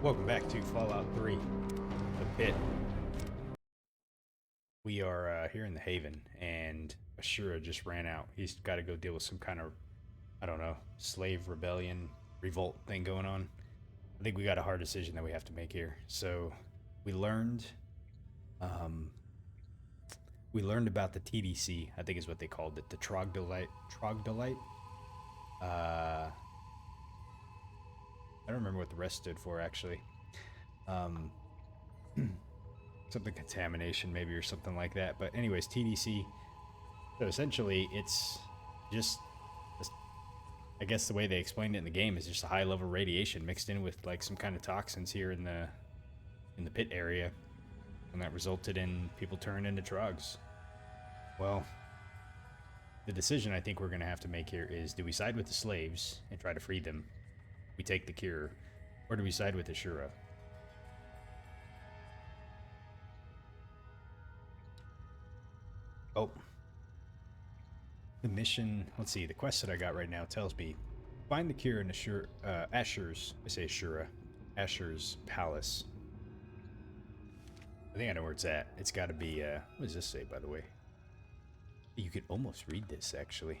Welcome back to Fallout 3, the Pit. We are here in the Haven, and Ashura just ran out. He's got to go deal with some kind of, I don't know, slave rebellion, revolt thing going on. I think we got a hard decision that we have to make here. So we learned, um, we learned about the TDC. I think is what they called it, the Trogdolite. I don't remember what the rest stood for actually. Um, Something contamination maybe or something like that. But anyways, TDC. So essentially, it's just, I guess the way they explained it in the game is just a high level radiation mixed in with like some kind of toxins here in the pit area, and that resulted in people turning into trogs. Well, the decision I think we're gonna have to make here is: do we side with the slaves and try to free them? We take the cure, or do we side with Ashura? Oh, the mission, let's see, the quest that I got right now tells me find the cure in Asher's, I say Ashura, Asher's palace. I think I know where it's at. It's got to be, what does this say, by the way? You could almost read this, actually.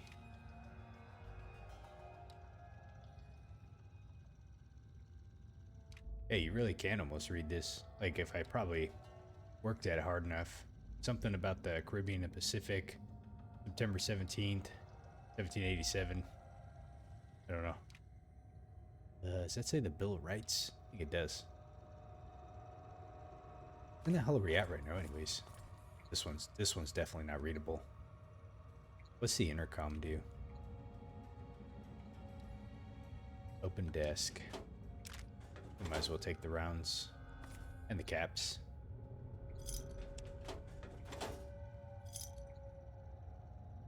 Hey, you really can almost read this. Like, if I probably worked at it hard enough. Something about the Caribbean and Pacific, September 17th, 1787. I don't know. Does that say the Bill of Rights? I think it does. Where the hell are we at right now, anyways? This one's definitely not readable. What's the intercom do? Open desk. We might as well take the rounds and the caps.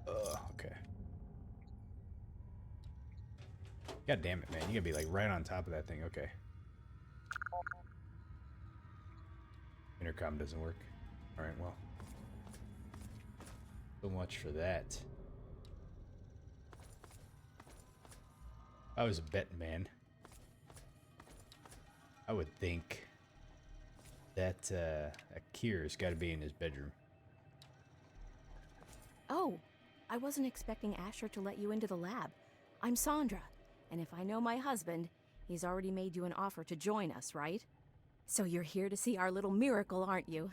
Okay. God damn it, man. You gotta be like right on top of that thing. Okay. Intercom doesn't work. Alright, well. So much for that. I was a betting man. I would think that Kier's got to be in his bedroom. Oh, I wasn't expecting Asher to let you into the lab. I'm Sandra, and if I know my husband, he's already made you an offer to join us, right? So you're here to see our little miracle, aren't you?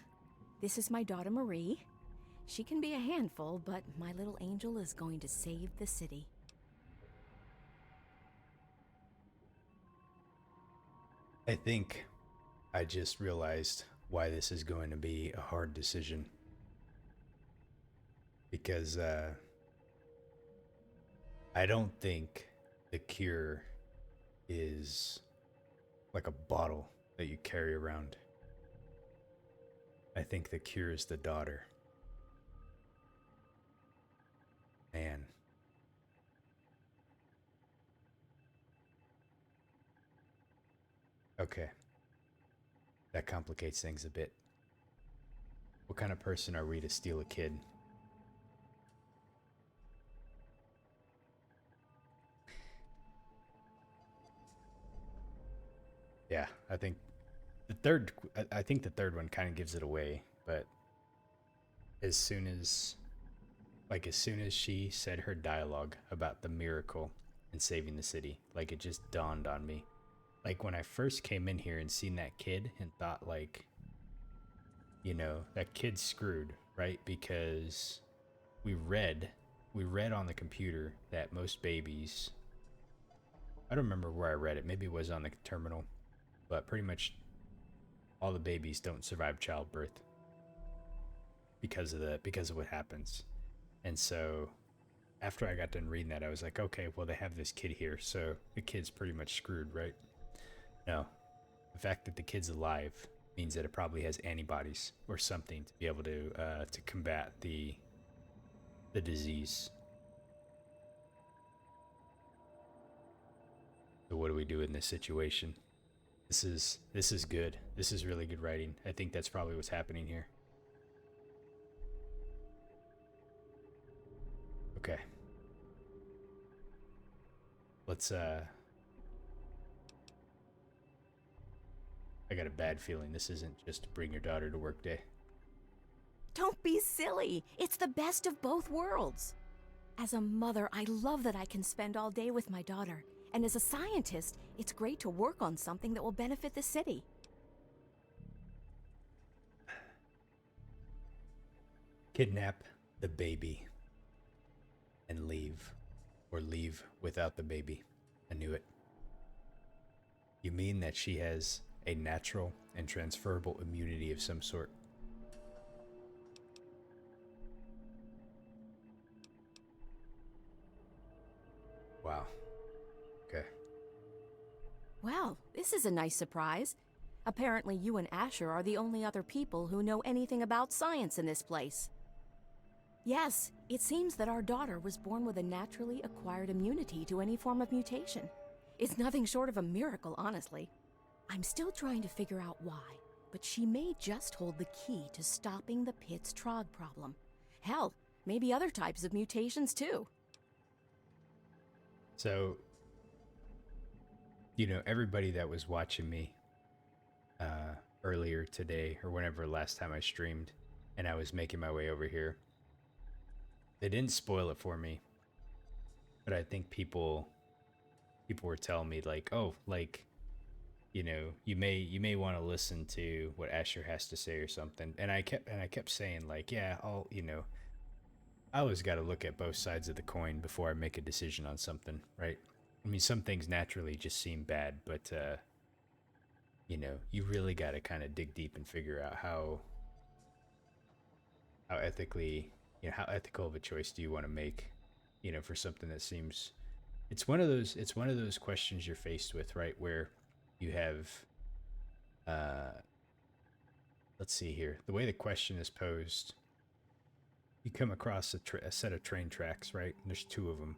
This is my daughter Marie. She can be a handful, but my little angel is going to save the city. I think I just realized why this is going to be a hard decision. Because I don't think the cure is like a bottle that you carry around. I think the cure is the daughter. Man. Okay. That complicates things a bit. What kind of person are we to steal a kid? Yeah, I think the third one kind of gives it away, but as soon as she said her dialogue about the miracle and saving the city, like it just dawned on me. Like when I first came in here and seen that kid and thought like, you know, that kid's screwed, right? Because we read on the computer that most babies, I don't remember where I read it, maybe it was on the terminal, but pretty much all the babies don't survive childbirth because of what happens. And so after I got done reading that, I was like, okay, well they have this kid here, so the kid's pretty much screwed, right? No. The fact that the kid's alive means that it probably has antibodies or something to be able to combat the disease. So what do we do in this situation? This is good. This is really good writing. I think that's probably what's happening here. Okay. Let's I got a bad feeling this isn't just bring your daughter to work day. Don't be silly. It's the best of both worlds. As a mother, I love that I can spend all day with my daughter. And as a scientist, it's great to work on something that will benefit the city. Kidnap the baby and leave. Or leave without the baby. I knew it. You mean that she has a natural and transferable immunity of some sort? Wow. Okay. Well, this is a nice surprise. Apparently you and Asher are the only other people who know anything about science in this place. Yes, it seems that our daughter was born with a naturally acquired immunity to any form of mutation. It's nothing short of a miracle, honestly. I'm still trying to figure out why, but she may just hold the key to stopping the Pitt's Trog problem. Hell, maybe other types of mutations too. So, everybody that was watching me earlier today, or whenever last time I streamed, and I was making my way over here, they didn't spoil it for me, but I think people were telling me like, oh, like, you may want to listen to what Asher has to say or something, and I kept saying like, yeah, I always got to look at both sides of the coin before I make a decision on something, right? I mean, some things naturally just seem bad, but you really got to kind of dig deep and figure out how ethically, how ethical of a choice do you want to make, for something that seems, it's one of those questions you're faced with, right? Where you have, let's see here, the way the question is posed, you come across a set of train tracks, right? And there's two of them.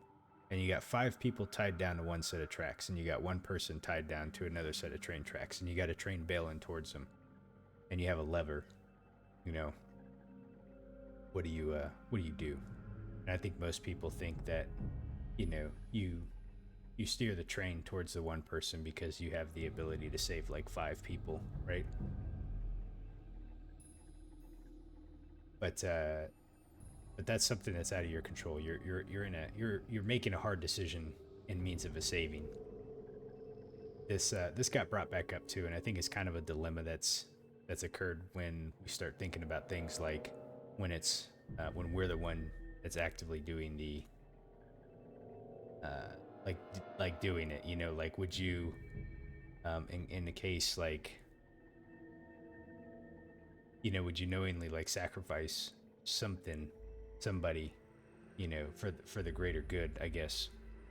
And you got 5 people tied down to one set of tracks, and you got one person tied down to another set of train tracks, and you got a train bailing towards them, and you have a lever. What do you do? And I think most people think that, you steer the train towards the one person because you have the ability to save like 5 people, right? But that's something that's out of your control. You're making a hard decision in means of a saving. This got brought back up too, and I think it's kind of a dilemma that's occurred when we start thinking about things like when we're the one that's actively doing the like doing it. Like, would you in the case like, would you knowingly like sacrifice somebody, for the greater good, I guess.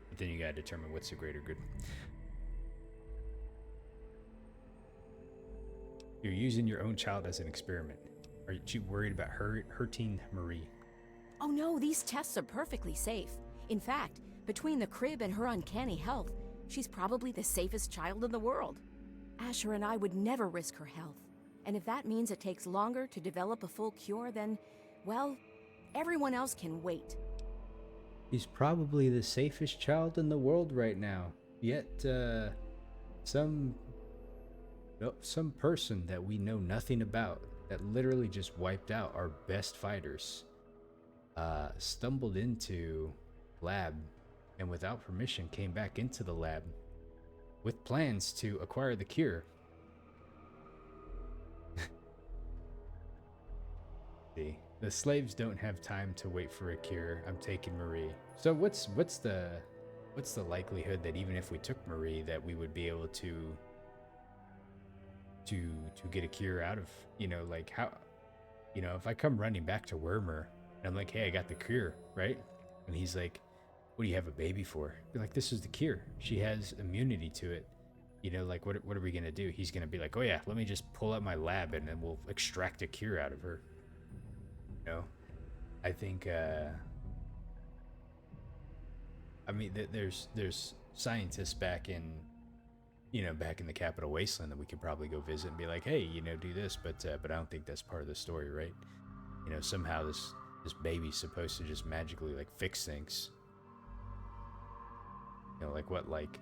But then you gotta determine what's the greater good. You're using your own child as an experiment. Are you worried about hurting Marie? Oh no, these tests are perfectly safe. In fact, between the crib and her uncanny health, she's probably the safest child in the world. Asher and I would never risk her health. And if that means it takes longer to develop a full cure, then, well, everyone else can wait. He's probably the safest child in the world right now. Yet, some person that we know nothing about, that literally just wiped out our best fighters, stumbled into lab, and without permission came back into the lab with plans to acquire the cure. See, the slaves don't have time to wait for a cure. I'm taking Marie. So what's the likelihood that even if we took Marie, that we would be able to get a cure out of, like how, if I come running back to Wormer and I'm like, hey, I got the cure, right? And he's like, what do you have a baby for? Be like, this is the cure. She has immunity to it. Like, what are we gonna do? He's gonna be like, oh yeah, let me just pull out my lab and then we'll extract a cure out of her. I think, I mean, there's scientists back in the Capital Wasteland that we could probably go visit and be like, hey, do this, but I don't think that's part of the story, right? Somehow this baby's supposed to just magically like fix things. Like what, like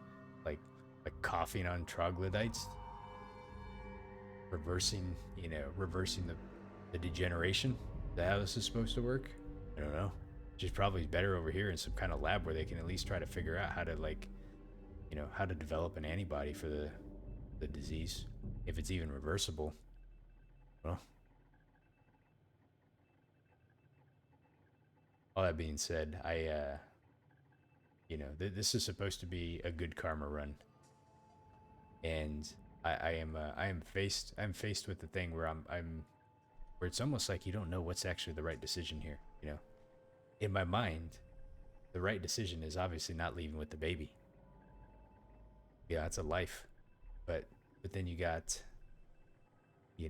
coughing on troglodytes? reversing, reversing the degeneration. Is that how this is supposed to work? I don't know. Which is probably better over here in some kind of lab where they can at least try to figure out how to, like, how to develop an antibody for the disease, if it's even reversible. Well, all that being said, this is supposed to be a good karma run, and I'm faced with the thing where where it's almost like you don't know what's actually the right decision here. In my mind, the right decision is obviously not leaving with the baby. Yeah, it's a life, but then you got, you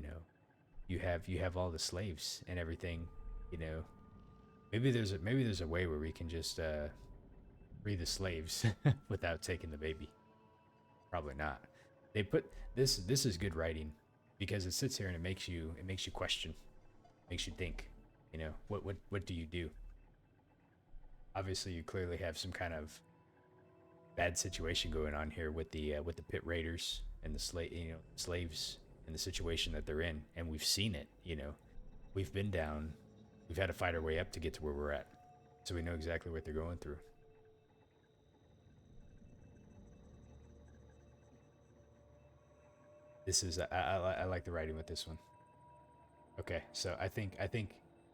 have all the slaves and everything. Maybe there's a way where we can just free the slaves without taking the baby. Probably not. They put this is good writing, because it sits here and it makes you question, makes you think. What do you do? Obviously, you clearly have some kind of bad situation going on here with the Pitt Raiders and the slaves and the situation that they're in, and we've seen it. We've been down, we've had to fight our way up to get to where we're at, so we know exactly what they're going through. This is I like the writing with this one. Okay, so I think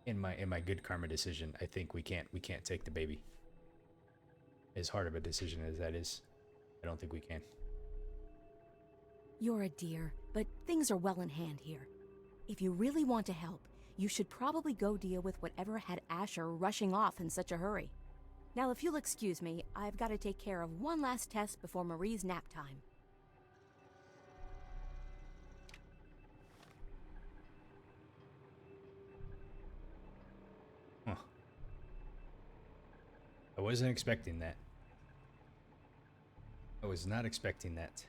in my good karma decision, I think we can't take the baby. As hard of a decision as that is, I don't think we can. You're a dear, but things are well in hand here. If you really want to help, you should probably go deal with whatever had Asher rushing off in such a hurry. Now, if you'll excuse me, I've got to take care of one last test before Marie's nap time. Huh. I wasn't expecting that. I was not expecting that.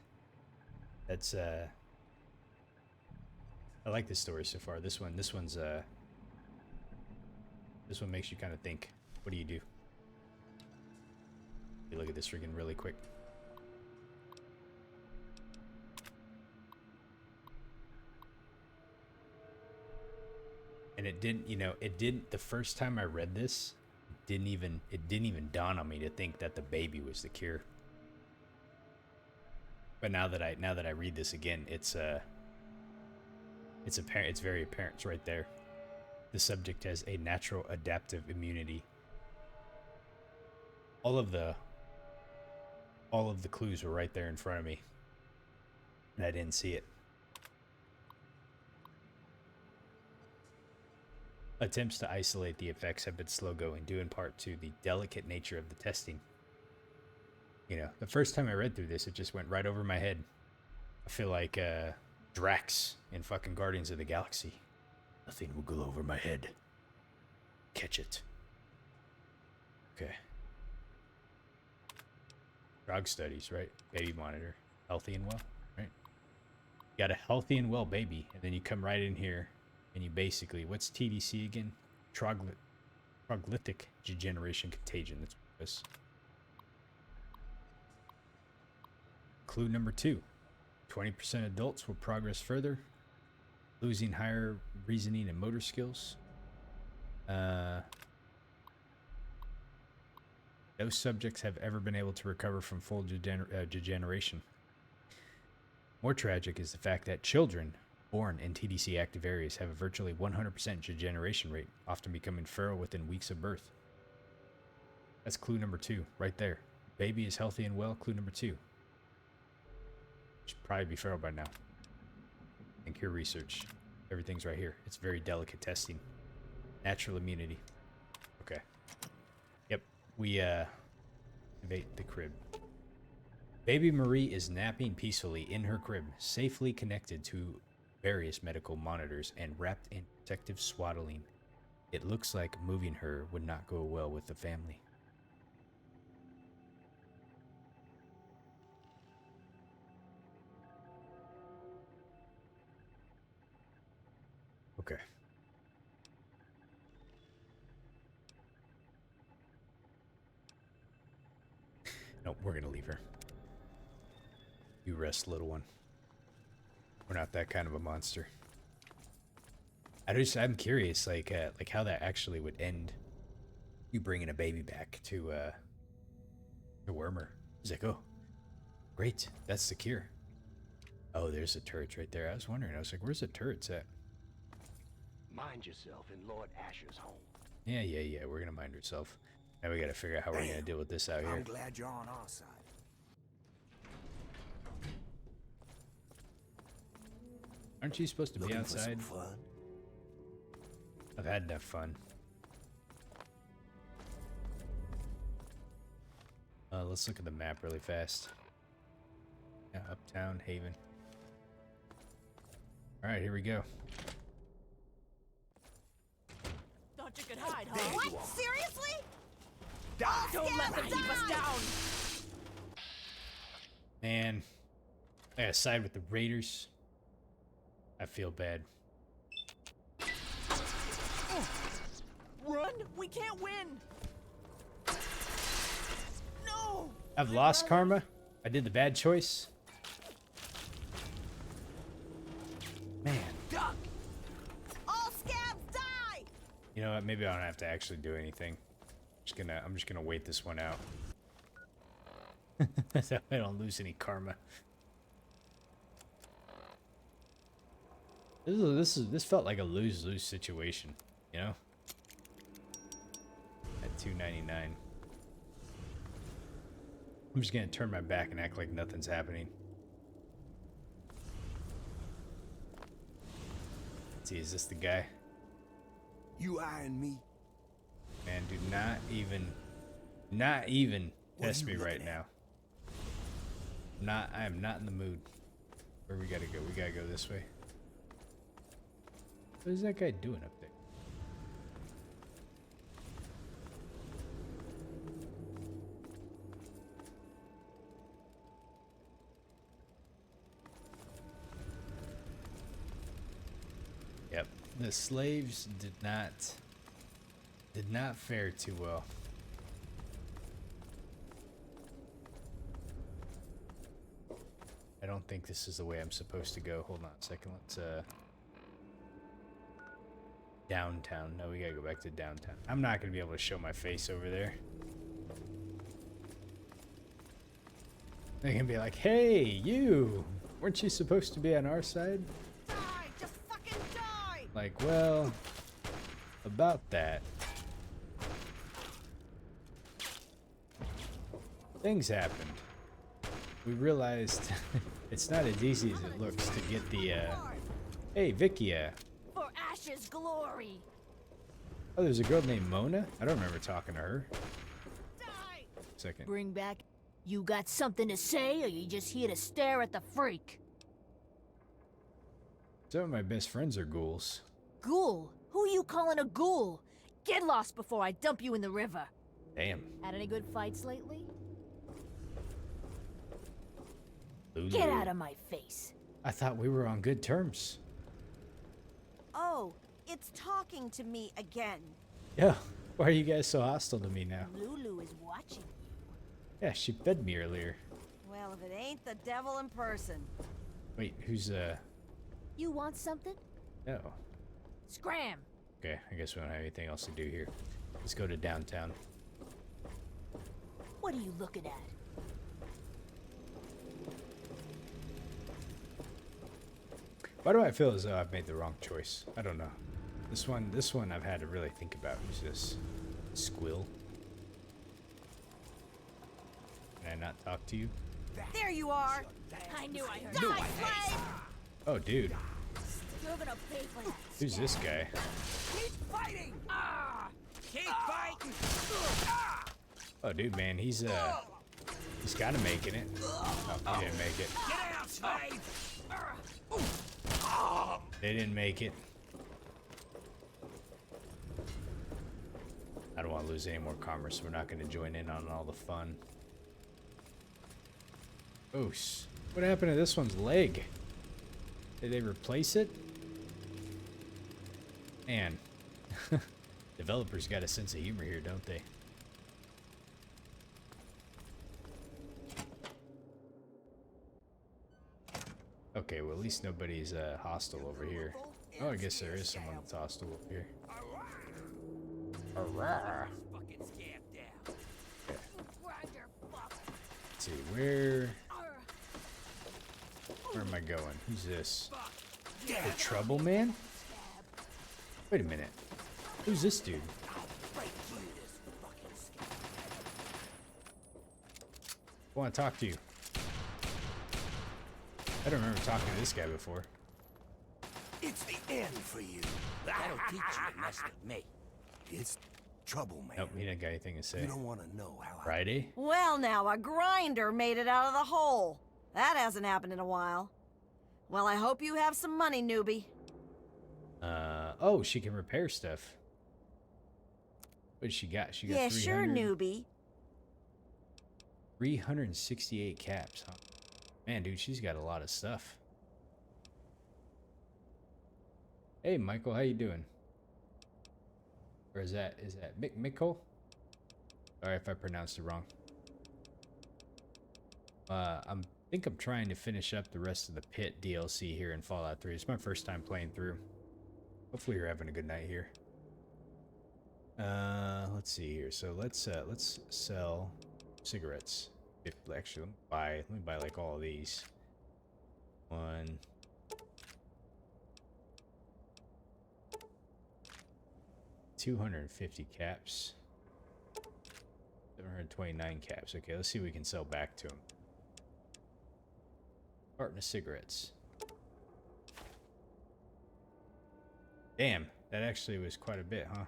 That's I like this story so far. This one makes you kind of think. What do you do? You look at this freaking really quick. And it didn't the first time I read this, it didn't even dawn on me to think that the baby was the cure. But now that I read this again, it's apparent. It's very apparent. It's right there. The subject has a natural adaptive immunity. All of the clues were right there in front of me, and I didn't see it. Attempts to isolate the effects have been slow going, due in part to the delicate nature of the testing. The first time I read through this, it just went right over my head. I feel like Drax in fucking Guardians of the Galaxy. Nothing will go over my head. Catch it. Okay. Drug studies, right? Baby monitor. Healthy and well, right? You got a healthy and well baby, and then you come right in here, and you basically, what's TDC again? Troglytic degeneration contagion. That's what it is. Clue number 2. 20% adults will progress further, losing higher reasoning and motor skills. No subjects have ever been able to recover from full degeneration. More tragic is the fact that children born in TDC active areas have a virtually 100% degeneration rate, often becoming feral within weeks of birth. That's clue number 2, right there. Baby is healthy and well, clue number 2. Should probably be feral by now. And cure research. Everything's right here. It's very delicate testing. Natural immunity. Okay. Yep. We activate the crib. Baby Marie is napping peacefully in her crib, safely connected to various medical monitors and wrapped in protective swaddling. It looks like moving her would not go well with the family. Okay. Nope, we're gonna leave her. You rest, little one. We're not that kind of a monster. I'm curious, like how that actually would end. You bringing a baby back to Wormer. He's like, oh, great, that's the cure. Oh, there's the turrets right there. I was wondering. I was like, where's the turrets at? Mind yourself in Lord Asher's home. Yeah. We're gonna mind ourselves. Now we gotta figure out how we're gonna deal with this out here. I'm glad you're on our side. Aren't you supposed to be Looking for outside? some fun? I've had enough fun. Let's look at the map really fast. Yeah, Uptown, Haven. Alright, here we go. Thought you could hide, huh? There you What? are. Seriously? Die! Don't let them keep us down! Man, I gotta side with the Raiders. I feel bad. Run! We can't win! No! I've lost karma. I did the bad choice. Man. Duck! All scabs die! You know what? Maybe I don't have to actually do anything. I'm just gonna wait this one out. So I don't lose any karma. This felt like a lose-lose situation, you know? At $2.99. I'm just gonna turn my back and act like nothing's happening. Let's see, is this the guy? You eyeing me? Man, do not even What are test you me right looking at? now. I am not in the mood. Where we gotta go? We gotta go this way. What is that guy doing up there? Yep, the slaves did not fare too well. I don't think this is the way I'm supposed to go. Hold on a second. Let's downtown. No, we gotta go back to downtown. I'm not gonna be able to show my face over there. They're gonna be like, "Hey, you! Weren't you supposed to be on our side?" Die! Just fucking die! Like, well, about that. Things happened. We realized it's not as easy as it looks to get the, hey, Vikia. For Ash's glory! Oh, there's a girl named Mona? I don't remember talking to her. Die! Second. Bring back. You got something to say, or you just here to stare at the freak? Some of my best friends are ghouls. Ghoul? Who you calling a ghoul? Get lost before I dump you in the river. Damn. Had any good fights lately? Lulu. Get out of my face. I thought we were on good terms. Oh, it's talking to me again. Yeah. Why are you guys so hostile to me now? Lulu is watching you. Yeah, she fed me earlier. Well, if it ain't the devil in person. Wait, who's, You want something? no. Scram! Okay, I guess we don't have anything else to do here. Let's go to downtown. What are you looking at? Why do I feel as though I've made the wrong choice? I don't know. This one I've had to really think about. Who's this? Squill? Can I not talk to you? There you are! I knew I heard. Die, slave! Oh, dude. You're gonna pay for that. Who's this guy? Keep fighting! Keep fighting! Oh, dude, man, he's kind of making it. Oh, he didn't make it. Get out, slave! They didn't make it. I don't want to lose any more commerce. We're not going to join in on all the fun. Oh, what happened to this one's leg? Did they replace it? Man, developers got a sense of humor here, don't they? Okay, well at least nobody's hostile over here. Oh, I guess there is someone that's hostile over here. Arrgh. Fucking scab down. Let's see, where am I going? Who's this? The Trouble Man? Wait a minute. Who's this dude? I want to talk to you. I don't remember talking to this guy before. It's the end for you. That'll teach you to mess with me. It's trouble, man. Nope, he didn't got anything to say. You don't want to know how Friday? Well, now, a grinder made it out of the hole. That hasn't happened in a while. Well, I hope you have some money, newbie. Oh, she can repair stuff. What does she got? She got Yeah, sure, 300 newbie. 368 caps, huh? Man, dude, she's got a lot of stuff. Hey, Michael, how you doing? Or is that Mikko? Sorry if I pronounced it wrong. I think I'm trying to finish up the rest of the Pitt DLC here in Fallout 3. It's my first time playing through. Hopefully you're having a good night here. Let's see here. So let's sell cigarettes. Actually, let me buy like all of these. 1. $250 caps. 729 caps. Okay, let's see what we can sell back to him. Carton of cigarettes. Damn, that actually was quite a bit, huh?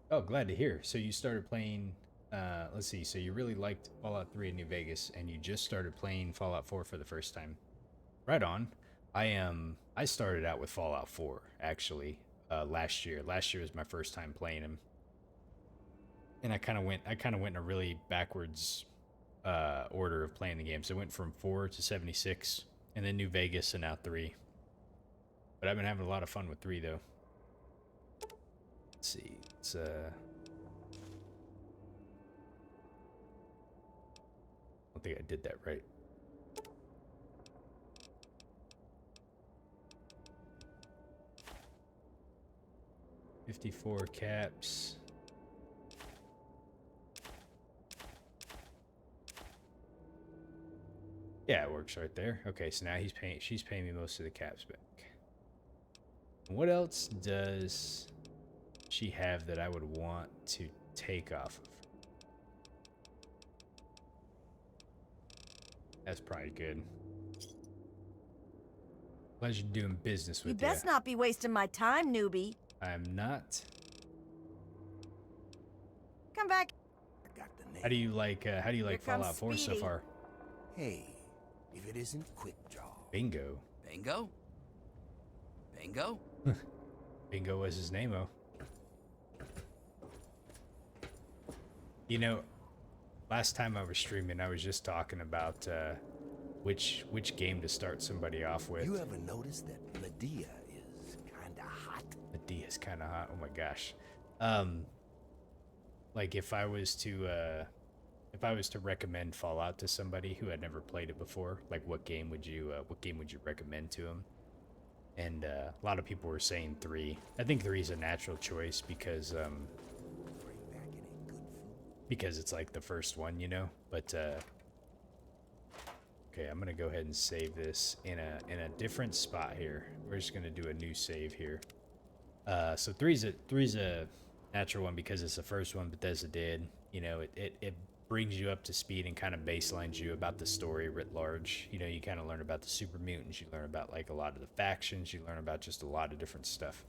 Oh, glad to hear. So you started playing, let's see, so you really liked Fallout 3 in New Vegas, and you just started playing Fallout 4 for the first time. Right on. I started out with Fallout 4, actually, last year. Last year was my first time playing him. And I kind of went in a really backwards order of playing the game. So I went from 4 to 76, and then New Vegas, and now 3. But I've been having a lot of fun with 3, though. Let's see. It's I don't think I did that right. $54 caps. Yeah, it works right there. Okay, so now she's paying me most of the caps back. What else does she have that I would want to take off of? That's probably good. Pleasure doing business with you. You best not be wasting my time, newbie. I'm not. Come back. I got the name. How do you like Here comes Fallout 4 so Speedy. far? Hey, if it isn't Quick Draw. Bingo. Bingo? Bingo? Bingo was his name-o. You know, last time I was streaming, I was just talking about which game to start somebody off with. You ever noticed that Medea is kinda hot? Medea's kind of hot. Oh my gosh. Like if I was to recommend Fallout to somebody who had never played it before, like what game would you recommend to them? And a lot of people were saying 3. I think 3 is a natural choice because Bring back any good food. because it's like the first one, you know. But okay, I'm gonna go ahead and save this in a different spot here. We're just gonna do a new save here. So three's a natural one because it's the first one Bethesda did. You know, it brings you up to speed and kind of baselines you about the story writ large. You know, you kind of learn about the super mutants, you learn about like a lot of the factions, you learn about just a lot of different stuff.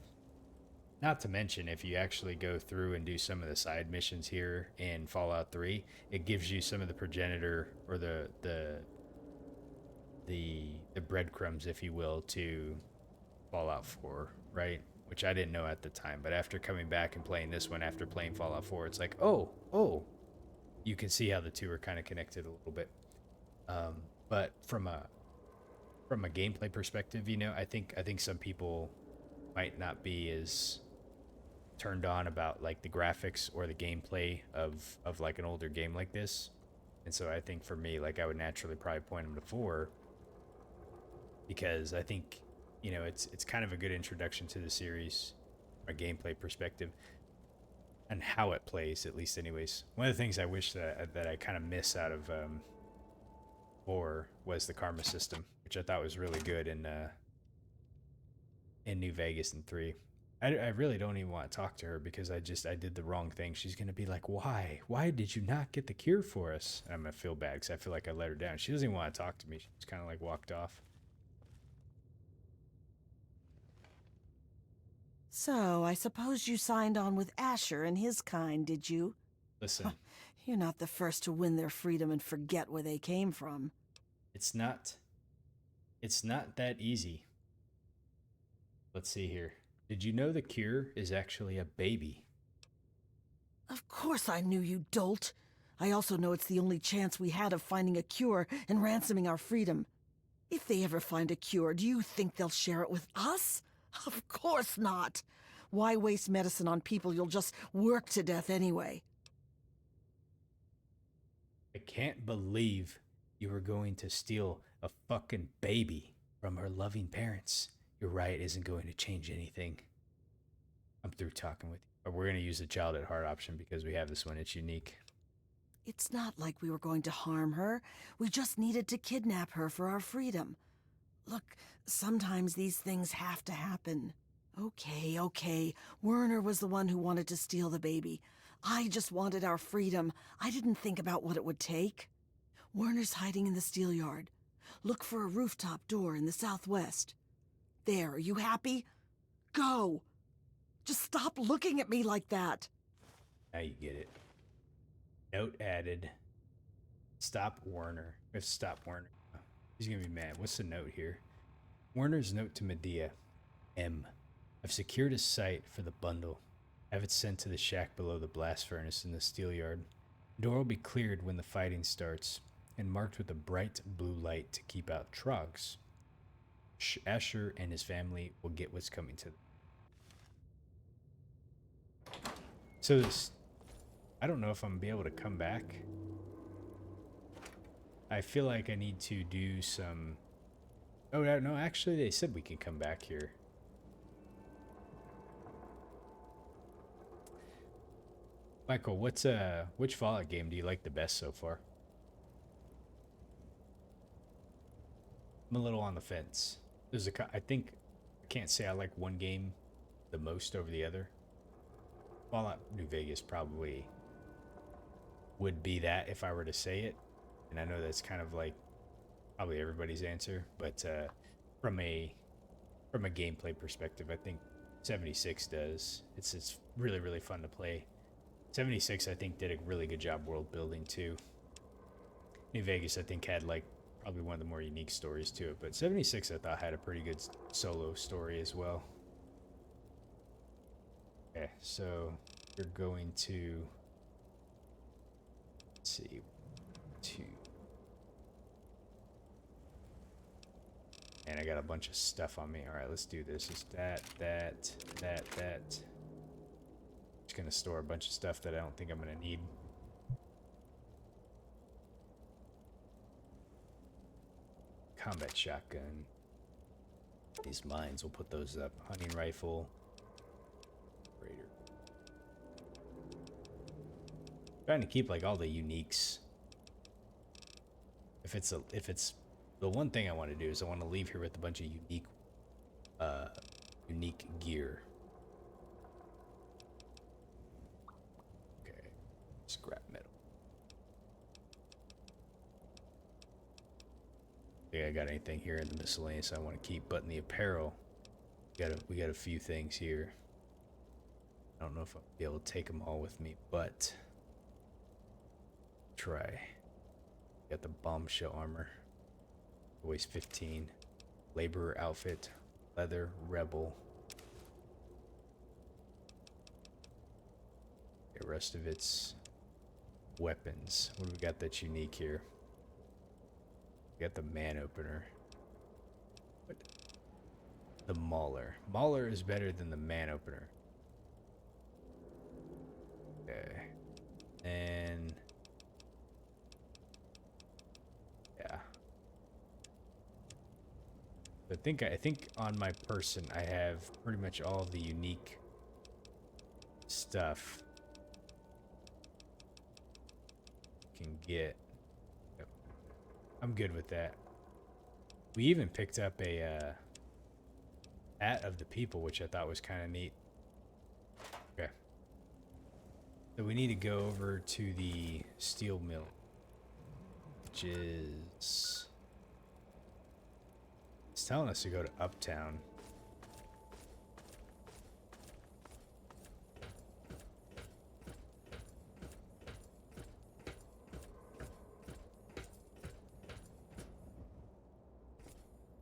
Not to mention, if you actually go through and do some of the side missions here in Fallout 3, it gives you some of the progenitor or the breadcrumbs, if you will, to Fallout 4, right? Which I didn't know at the time, but after coming back and playing this one, after playing Fallout 4, it's like, oh, you can see how the two are kind of connected a little bit. But from a gameplay perspective, you know, I think some people might not be as turned on about like the graphics or the gameplay of like an older game like this. And so I think for me, like I would naturally probably point them to 4 because I think, you know, it's kind of a good introduction to the series from a gameplay perspective and how it plays, at least anyways. One of the things I wish that I kind of miss out of 4 was the karma system, which I thought was really good in New Vegas in 3. I really don't even want to talk to her because I did the wrong thing. She's going to be like, why did you not get the cure for us? And I'm going to feel bad because I feel like I let her down. She doesn't even want to talk to me. She just kind of like walked off. So, I suppose you signed on with Asher and his kind, did you? Listen, You're not the first to win their freedom and forget where they came from. it's not that easy. Let's see here. Did you know the cure is actually a baby? Of course I knew, you dolt. I also know it's the only chance we had of finding a cure and ransoming our freedom. If they ever find a cure, do you think they'll share it with us? Of course not. Why waste medicine on people you'll just work to death anyway? I can't believe you were going to steal a fucking baby from her loving parents. Your riot isn't going to change anything. I'm through talking with you. But we're going to use the child at heart option because we have this one. It's unique. It's not like we were going to harm her. We just needed to kidnap her for our freedom. Look, sometimes these things have to happen. Okay. Werner was the one who wanted to steal the baby. I just wanted our freedom. I didn't think about what it would take. Werner's hiding in the steel yard. Look for a rooftop door in the southwest. There, are you happy? Go! Just stop looking at me like that. Now you get it. Note added. Stop Werner. We have to stop Werner. He's going to be mad. What's the note here? Werner's note to Medea. M. I've secured a site for the bundle. Have it sent to the shack below the blast furnace in the steel yard. Door will be cleared when the fighting starts and marked with a bright blue light to keep out trogs. Asher and his family will get what's coming to them. So this, I don't know if I'm gonna be able to come back. I feel like I need to do some. Oh no, actually they said we can come back here. Michael, which Fallout game do you like the best so far? I'm a little on the fence. I think I can't say I like one game the most over the other. Fallout New Vegas probably would be that if I were to say it. And I know that's kind of like probably everybody's answer, but from a gameplay perspective, I think 76 does. It's really, really fun to play. 76 I think did a really good job world building too. New Vegas I think had like probably one of the more unique stories to it, but 76 I thought had a pretty good solo story as well. Okay, so you're going to, let's see, 2. And I got a bunch of stuff on me. All right, let's do this. It's that. Just gonna store a bunch of stuff that I don't think I'm gonna need. Combat shotgun. These mines, we'll put those up. Hunting rifle. Raider. Trying to keep like all the uniques. If it's the one thing I want to do is I want to leave here with a bunch of unique gear. Okay, scrap metal. Think I got anything here in the miscellaneous I want to keep, but in the apparel, we got a few things here. I don't know if I'll be able to take them all with me, but try. Got the bombshell armor. Weighs 15. Laborer outfit. Leather rebel. The rest of it's weapons. What do we got that's unique here? We got the man opener. What? The mauler. Mauler is better than the man opener. Okay. And yeah. I think on my person I have pretty much all of the unique stuff can get. Yep. I'm good with that. We even picked up a hat of the people, which I thought was kind of neat. Okay. So we need to go over to the steel mill, which is... It's telling us to go to Uptown.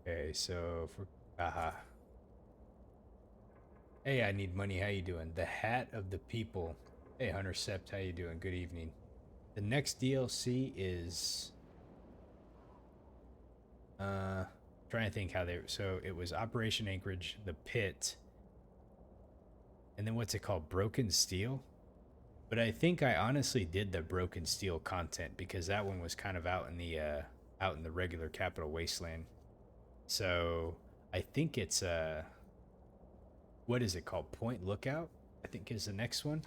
Okay, so if we're... Aha. Hey, I need money. How you doing? The Hat of the People. Hey, Hunter Sept, how you doing? Good evening. The next DLC is... trying to think how they... So it was Operation Anchorage, the Pit, and then what's it called? Broken Steel? But I think I honestly did the Broken Steel content because that one was kind of out in the regular Capital Wasteland. So I think it's what is it called? Point Lookout, I think is the next one.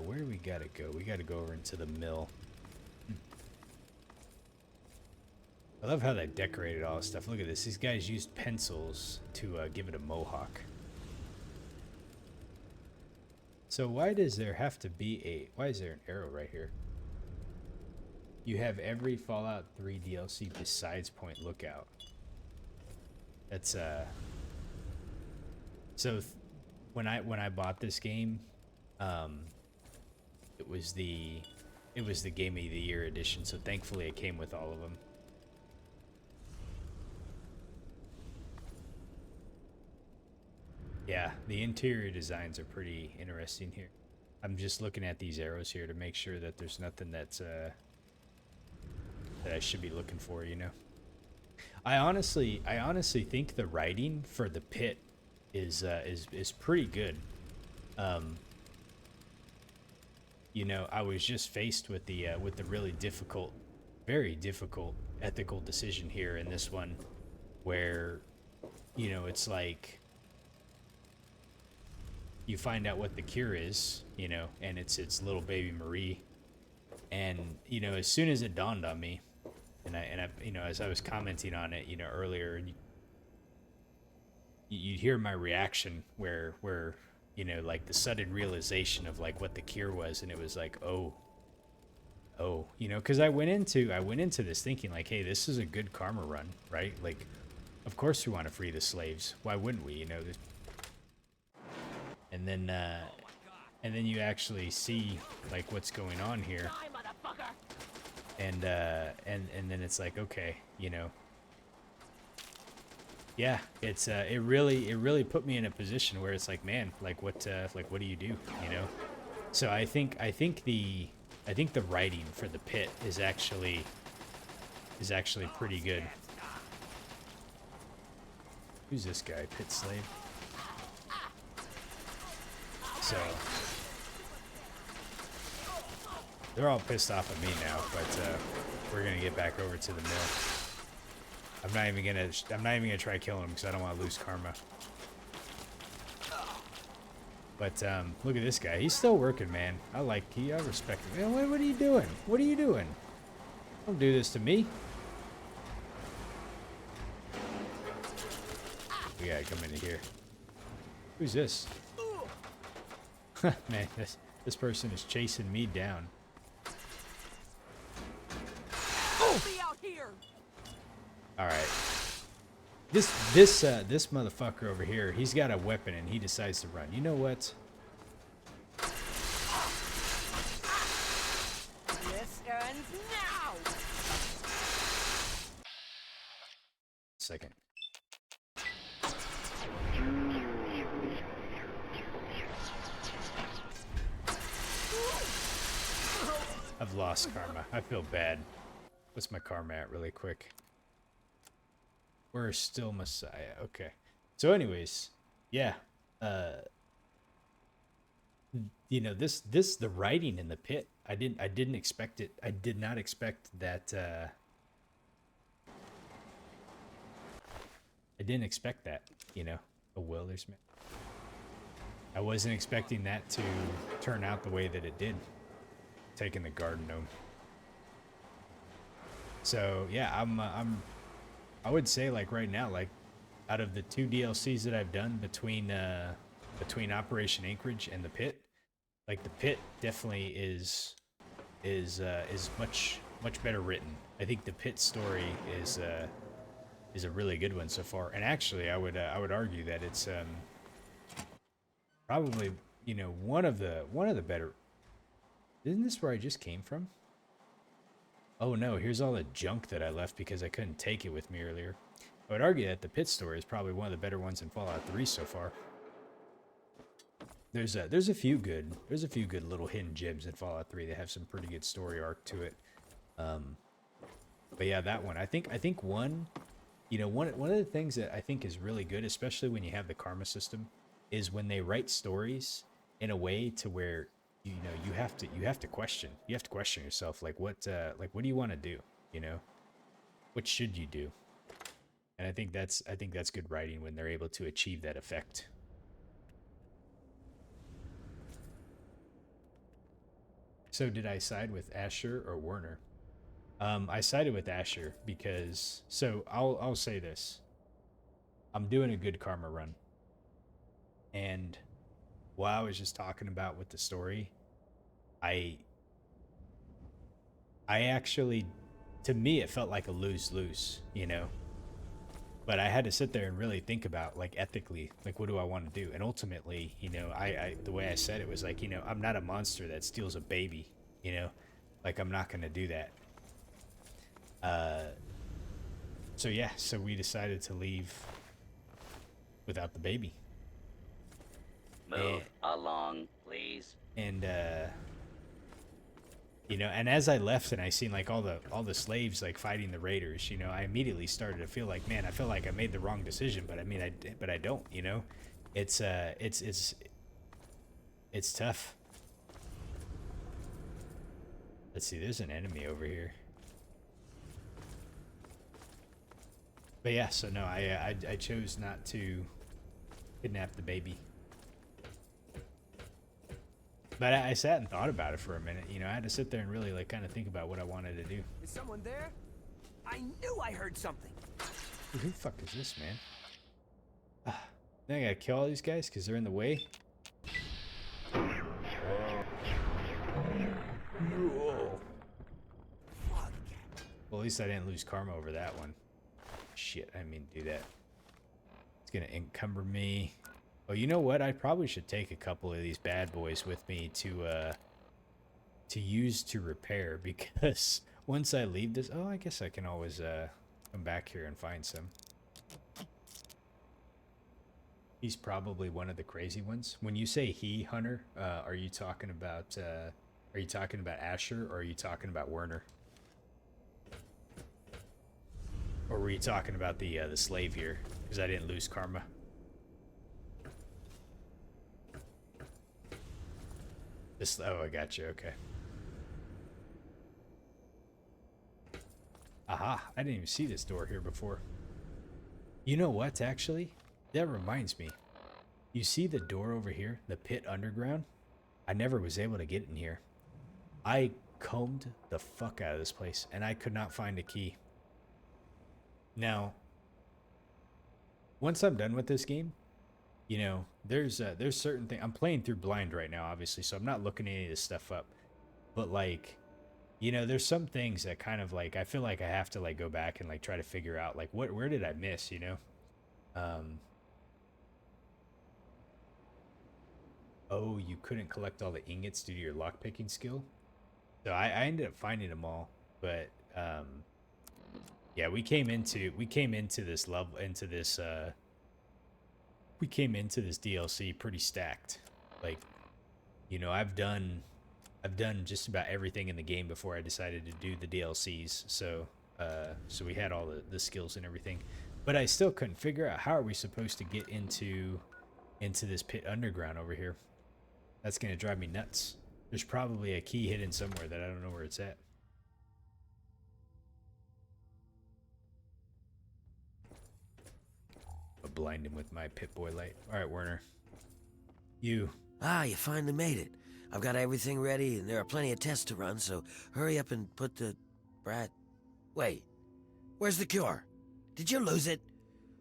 Where do we gotta go? We gotta go over into the mill. I love how they decorated all this stuff. Look at this. These guys used pencils to give it a mohawk. So why does there have to be a... Why is there an arrow right here? You have every Fallout 3 DLC besides Point Lookout. That's So when I bought this game, it was the Game of the Year edition. So thankfully it came with all of them. Yeah, the interior designs are pretty interesting here. I'm just looking at these arrows here to make sure that there's nothing that's that I should be looking for, you know. I honestly think the writing for the Pit is pretty good. You know, I was just faced with the really difficult, very difficult ethical decision here in this one, where, you know, it's like you find out what the cure is, you know, and it's little baby Marie, and you know, as soon as it dawned on me, and I you know, as I was commenting on it, you know, earlier, you'd hear my reaction where you know, like the sudden realization of like what the cure was, and it was like, oh, you know, because I went into this thinking like, hey, this is a good karma run, right? Like, of course we want to free the slaves. Why wouldn't we? You know. And then you actually see like what's going on here, and then it's like, okay, you know, yeah, it's it really put me in a position where it's like, man, like what do you do, you know? So I think the writing for the Pit is actually pretty good. Who's this guy? Pit slave? So they're all pissed off at me now, but we're gonna get back over to the mill. I'm not even gonna try killing him because I don't want to lose karma. But look at this guy. He's still working, man. I respect him. Man, what are you doing? What are you doing? Don't do this to me. We gotta come into here. Who's this? Man, this person is chasing me down. All right. This motherfucker over here, he's got a weapon and he decides to run. You know what? This ends now. Second. I've lost karma. I feel bad. What's my karma at really quick? We're still Messiah. Okay. So anyways, yeah. You know, the writing in the pit, I didn't expect it. I did not expect that I didn't expect that, you know. A welder's man. I wasn't expecting that to turn out the way that it did. Taking the garden gnome. So yeah, I would say like right now, like out of the 2 DLCs that I've done between Operation Anchorage and the pit, like the pit definitely is much better written. I think the pit story is a really good one so far. And actually, I would argue that it's probably, you know, one of the better. Isn't this where I just came from? Oh no, here's all the junk that I left because I couldn't take it with me earlier. I would argue that the pit story is probably one of the better ones in Fallout 3 so far. There's a few good little hidden gems in Fallout 3 that have some pretty good story arc to it. But yeah, that one. I think one, you know, one of the things that I think is really good, especially when you have the karma system, is when they write stories in a way to where, you know, you have to question yourself, like what do you want to do, you know, what should you do? And I think that's good writing when they're able to achieve that effect. So did I side with Asher or Werner? I sided with Asher because, so I'll say this. I'm doing a good karma run. And while I was just talking about with the story, I actually, to me, it felt like a lose-lose, you know? But I had to sit there and really think about, like, ethically, like, what do I want to do? And ultimately, you know, I the way I said it was like, you know, I'm not a monster that steals a baby, you know? Like, I'm not going to do that. So yeah, so we decided to leave without the baby. Move along, please. And you know, and as I left and I seen like all the slaves like fighting the raiders, you know, I immediately started to feel like, man, I feel like I made the wrong decision, but I mean, I don't, you know, it's tough. Let's see, there's an enemy over here. But yeah, so no, I chose not to kidnap the baby. But I sat and thought about it for a minute. You know, I had to sit there and really like kind of think about what I wanted to do. Is someone there? I knew I heard something. Dude, who the fuck is this, man? Then I gotta kill all these guys because they're in the way. Well, at least I didn't lose karma over that one. Shit, I didn't mean to do that. It's gonna encumber me. Oh, you know what? I probably should take a couple of these bad boys with me to use to repair, because once I leave this, oh, I guess I can always come back here and find some. He's probably one of the crazy ones. When you say he, Hunter, are you talking about Asher, or are you talking about Werner? Or were you talking about the slave here? Because I didn't lose karma. This, oh, I got you. Okay. Aha! I didn't even see this door here before. You know what? Actually, that reminds me. You see the door over here, the pit underground? I never was able to get in here. I combed the fuck out of this place, and I could not find a key. Now, once I'm done with this game, you know, there's certain things. I'm playing through blind right now, obviously, so I'm not looking any of this stuff up. But like, you know, there's some things that kind of like, I feel like I have to like go back and like try to figure out like where did I miss, you know? Oh, you couldn't collect all the ingots due to your lockpicking skill. So I ended up finding them all, but yeah, we came into this level, we came into this DLC pretty stacked. Like, you know, I've done I've done just about everything in the game before I decided to do the DLCs. So so we had all the skills and everything, but I still couldn't figure out how are we supposed to get into this pit underground over here. That's gonna drive me nuts. There's probably a key hidden somewhere that I don't know where it's at. I'll blind him with my Pit-Boy light. All right, Werner. You. Ah, you finally made it. I've got everything ready, and there are plenty of tests to run, so hurry up and put the... Wait. Where's the cure? Did you lose it?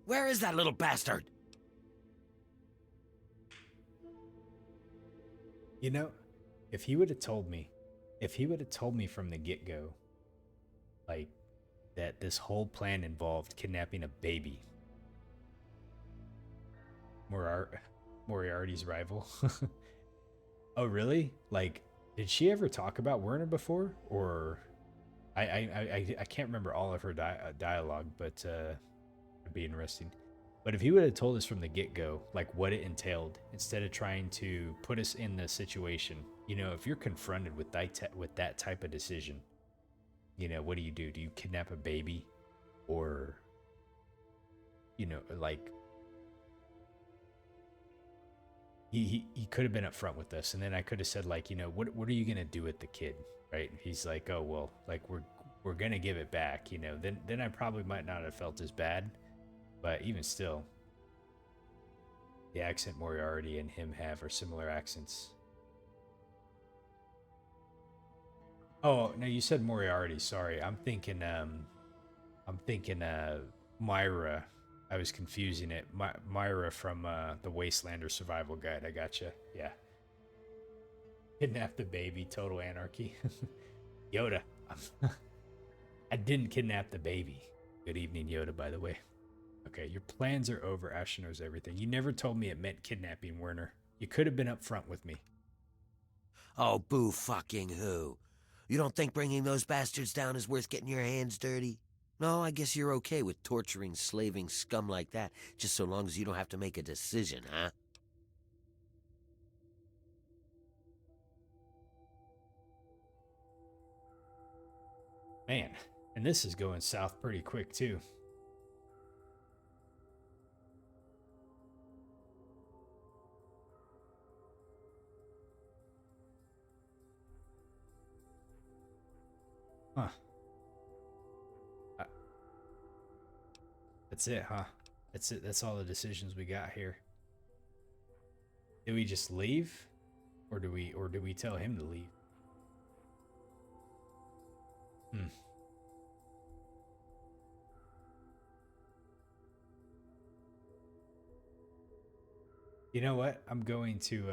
Where is that little bastard? You know, if he would have told me from the get-go, like, that this whole plan involved kidnapping a baby, Moriarty's rival. Oh, really? Like, did she ever talk about Werner before? Or I can't remember all of her dialogue, but it'd be interesting. But if he would have told us from the get-go, like what it entailed, instead of trying to put us in the situation, you know, if you're confronted with that type of decision, you know, what do? Do you kidnap a baby? Or, you know, like, he could have been upfront with us, and then I could have said, like, you know, what are you gonna do with the kid, right? He's like, oh well, like we're gonna give it back, you know. Then I probably might not have felt as bad, but even still, the accent Moriarty and him have are similar accents. Oh no, you said Moriarty. Sorry, I'm thinking Myra. I was confusing it. Myra from the Wastelander Survival Guide. I gotcha. Yeah. Kidnap the baby. Total anarchy. Yoda. I didn't kidnap the baby. Good evening, Yoda, by the way. Okay, your plans are over. Asher knows everything. You never told me it meant kidnapping Werner. You could have been upfront with me. Oh, boo fucking who? You don't think bringing those bastards down is worth getting your hands dirty? No, I guess you're okay with torturing, slaving scum like that, just so long as you don't have to make a decision, huh? Man, and this is going south pretty quick, too. Huh. That's it, huh? That's it. That's all the decisions we got here. Do we just leave? Or do we tell him to leave? You know what? I'm going to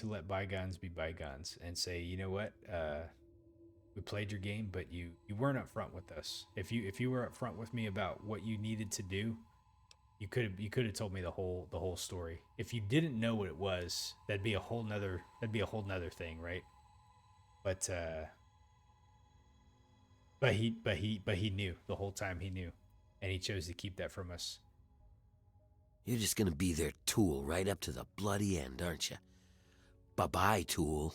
let bygones be bygones and say, you know what? We played your game, but you weren't upfront with us. If you were upfront with me about what you needed to do, you could have told me the whole story. If you didn't know what it was, that'd be a whole nother thing, right? But he knew the whole time. He knew, and he chose to keep that from us. You're just gonna be their tool right up to the bloody end, aren't you? Bye-bye, tool.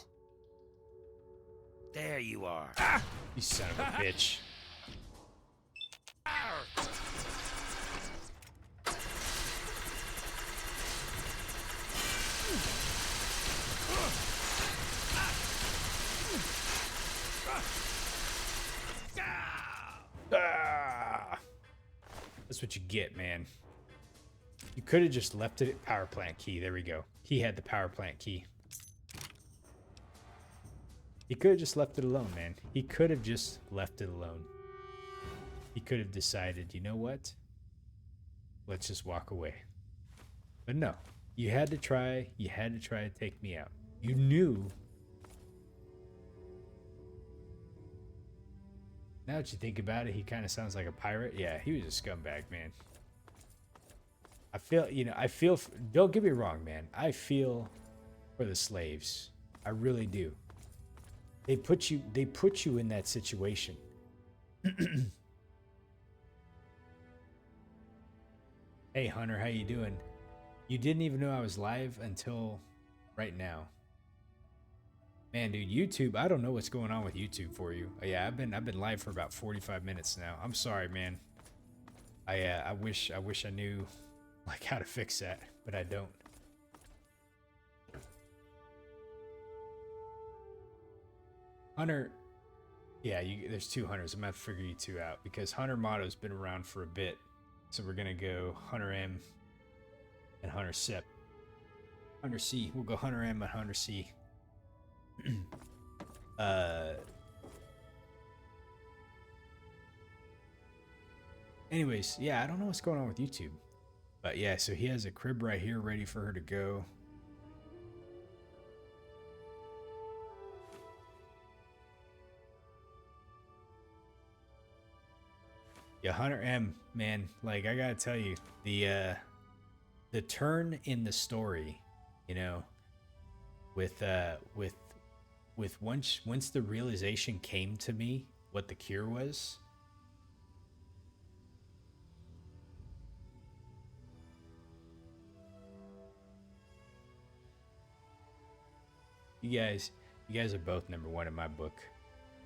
There you are. Ah! You son of a bitch. That's what you get, man. You could have just left it at power plant key. There we go. He had the power plant key. He could have just left it alone, man. He could have just left it alone. He could have decided, you know what? Let's just walk away. But no. You had to try to take me out. You knew. Now that you think about it, he kind of sounds like a pirate. Yeah, he was a scumbag, man. I feel, don't get me wrong, man. I feel for the slaves. I really do. They put you in that situation. Hey, Hunter, how you doing? You didn't even know I was live until right now. Man, dude, YouTube, I don't know what's going on with YouTube for you. Yeah, I've been live for about 45 minutes now. I'm sorry, man. I wish I knew like how to fix that, but I don't. Hunter, yeah, there's two Hunters. I'm gonna have to figure you two out because Hunter Motto's been around for a bit. So we're gonna go Hunter M and Hunter Sip. Hunter C. We'll go Hunter M and Hunter C. Anyways, yeah, I don't know what's going on with YouTube. But yeah, so he has a crib right here ready for her to go. Yeah, Hunter M, man, like I gotta tell you, the turn in the story, you know, with once the realization came to me what the cure was. You guys are both #1 in my book.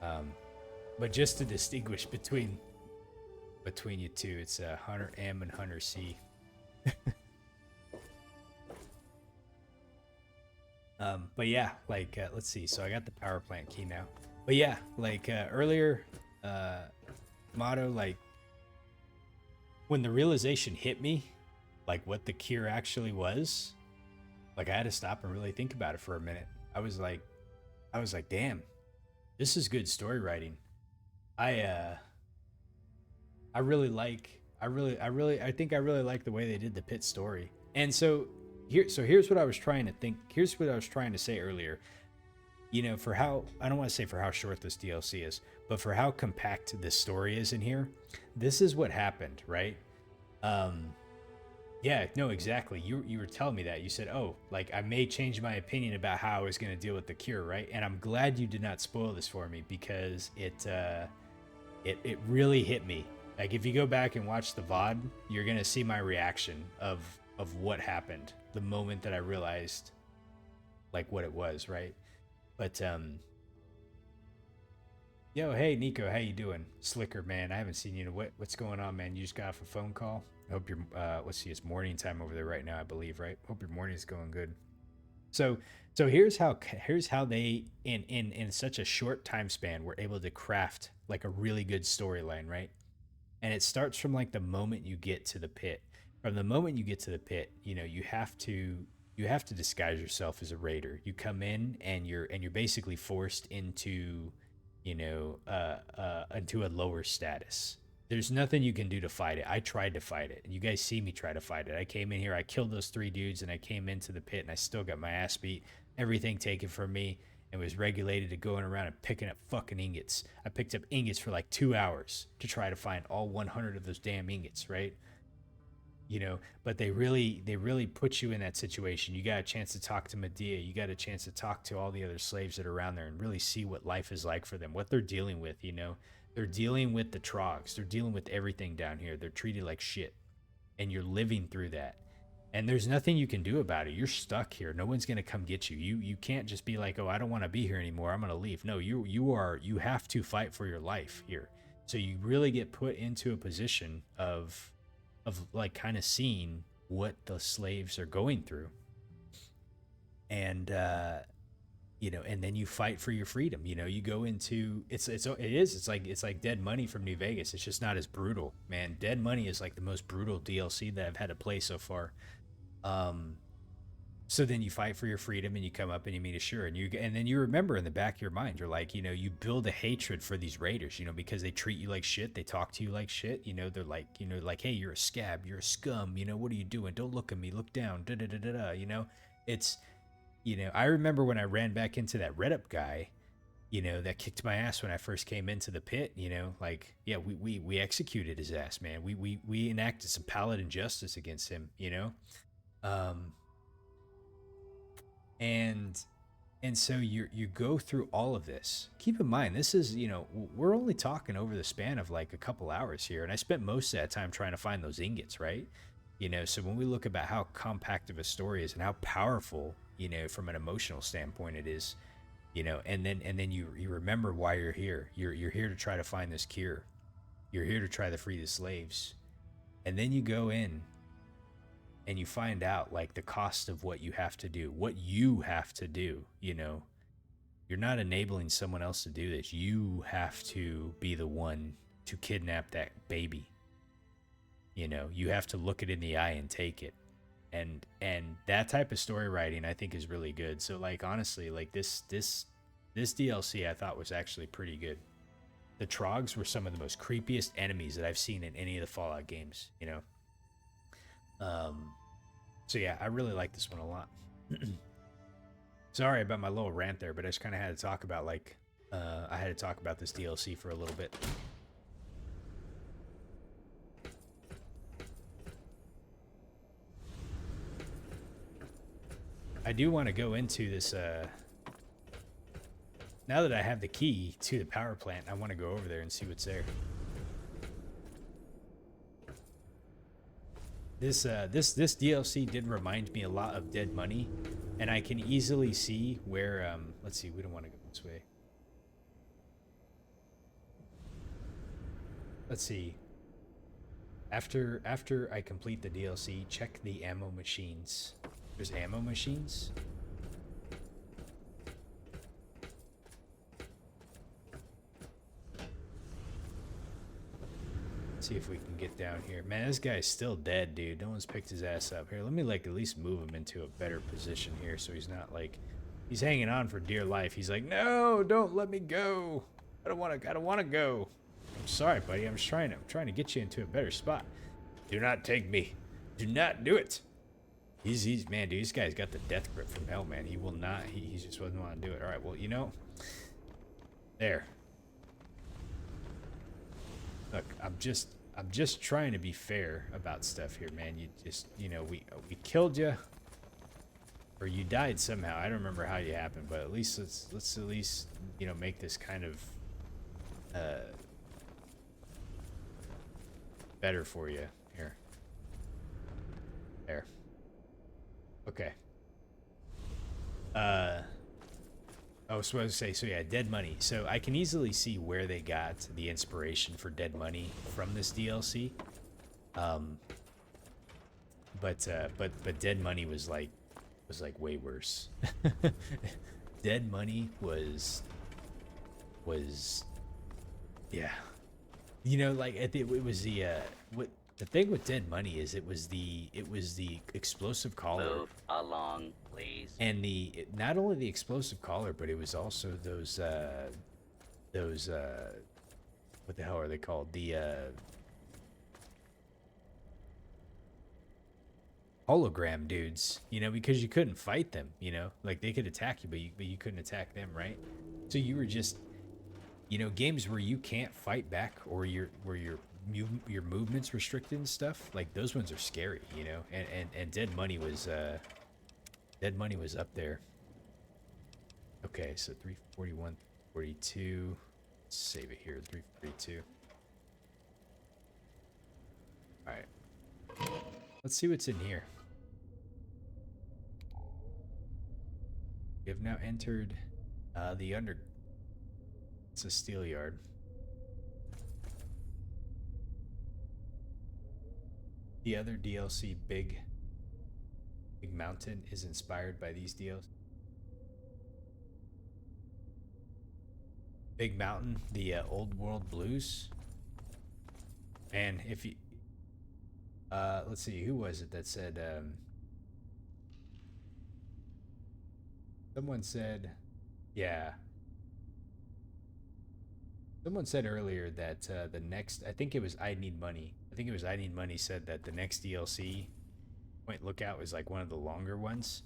But just to distinguish between you two, it's Hunter M and Hunter C. But yeah, like let's see. So I got the power plant key now. But yeah, like earlier, Motto, like when the realization hit me, like what the cure actually was, like I had to stop and really think about it for a minute. I was like, damn, this is good story writing. I think I really like the way they did the Pitt story. And so here's what I was trying to think. Here's what I was trying to say earlier. You know, for how, I don't want to say for how short this DLC is, but for how compact this story is in here. This is what happened, right? Yeah, no, exactly. You were telling me that. You said, oh, like I may change my opinion about how I was going to deal with the cure, right? And I'm glad you did not spoil this for me because it really hit me. Like if you go back and watch the VOD, you're going to see my reaction of what happened the moment that I realized like what it was, right? But yo, hey Nico, how you doing? Slicker, man, I haven't seen you. What's going on, man? You just got off a phone call? I hope you're let's see, it's morning time over there right now, I believe, right? Hope your morning's going good. So here's how they in such a short time span were able to craft like a really good storyline, right? And it starts from like the moment you get to the pit. From the moment you get to the pit, you know, you have to disguise yourself as a raider. You come in and you're basically forced into, you know, into a lower status. There's nothing you can do to fight it. I tried to fight it. You guys see me try to fight it. I came in here, I killed those 3 dudes, and I came into the pit, and I still got my ass beat. Everything taken from me, and was regulated to going around and picking up fucking ingots. I picked up ingots for like 2 hours to try to find all 100 of those damn ingots, right? You know, but they really put you in that situation. You got a chance to talk to Medea. You got a chance to talk to all the other slaves that are around there and really see what life is like for them, what they're dealing with, you know. They're dealing with the trogs. They're dealing with everything down here. They're treated like shit. And you're living through that. And there's nothing you can do about it. You're stuck here. No one's going to come get you. You can't just be like, oh, I don't want to be here anymore. I'm going to leave. No, you have to fight for your life here. So you really get put into a position of like kind of seeing what the slaves are going through. And, you know, and then you fight for your freedom. You know, you go into it's like Dead Money from New Vegas. It's just not as brutal, man. Dead Money is like the most brutal DLC that I've had to play so far. So then you fight for your freedom and you come up and you meet Ashura and then you remember in the back of your mind, you're like, you know, you build a hatred for these raiders, you know, because they treat you like shit. They talk to you like shit. You know, they're like, you know, like, hey, you're a scab, you're a scum. You know, what are you doing? Don't look at me. Look down. Da da da da da. You know, it's. You know, I remember when I ran back into that Red Up guy, you know, that kicked my ass when I first came into the pit, you know, like, yeah, we executed his ass, man. We enacted some paladin justice against him, you know? And so you go through all of this. Keep in mind, this is, you know, we're only talking over the span of like a couple hours here. And I spent most of that time trying to find those ingots, right? You know, so when we look about how compact of a story is and how powerful, you know, from an emotional standpoint it is, you know, and then you remember why you're here. You're here to try to find this cure. You're here to try to free the slaves. And then you go in and you find out like the cost of what you have to do, you know. You're not enabling someone else to do this. You have to be the one to kidnap that baby. You know, you have to look it in the eye and take it. And that type of story writing I think is really good. So like honestly, like this DLC I thought was actually pretty good. The Trogs were some of the most creepiest enemies that I've seen in any of the Fallout games, you know. So yeah, I really like this one a lot. Sorry about my little rant there, but I just kind of had to talk about like I had to talk about this DLC for a little bit. I do want to go into this now that I have the key to the power plant, I want to go over there and see what's there. This DLC did remind me a lot of Dead Money, and I can easily see where let's see, we don't want to go this way. Let's see. After I complete the DLC, check the ammo machines. There's ammo machines. See if we can get down here. Man, this guy's still dead, dude. No one's picked his ass up. Here, let me like at least move him into a better position here so he's not like he's hanging on for dear life. He's like, "No, don't let me go. I don't want to go." I'm sorry, buddy. I'm trying to get you into a better spot. Do not take me. Do not do it. He's man, dude, this guy's got the death grip from hell, man. He will not he just doesn't want to do it. All right, well, you know. There. Look, I'm just trying to be fair about stuff here, man. You just, you know, we killed you, or you died somehow. I don't remember how you happened, but at least let's at least, you know, make this kind of better for you here. There. Okay. Oh, so I was going to say, so yeah, Dead Money. So I can easily see where they got the inspiration for Dead Money from this DLC. But Dead Money was like way worse. Dead Money was yeah. You know, like it was the what the thing with Dead Money is it was the explosive collar. Move along, please. And not only the explosive collar, but it was also those what the hell are they called? The hologram dudes, you know, because you couldn't fight them, you know, like they could attack you, but you couldn't attack them, right? So you were just, you know, games where you can't fight back or your movement's restricted and stuff, like those ones are scary, you know. And Dead Money was up there. Okay, so 341, 42. Let's save it here. 342. All right. Let's see what's in here. We have now entered the under. It's a steel yard. The other DLC, Big Mountain, is inspired by these DLCs. Big Mountain, the old world blues. And if you, let's see, who was it that said? Someone said, yeah. Someone said earlier that the next, I think it was I Need Money. I think it was I Need Money said that the next DLC, Point Lookout, was like one of the longer ones.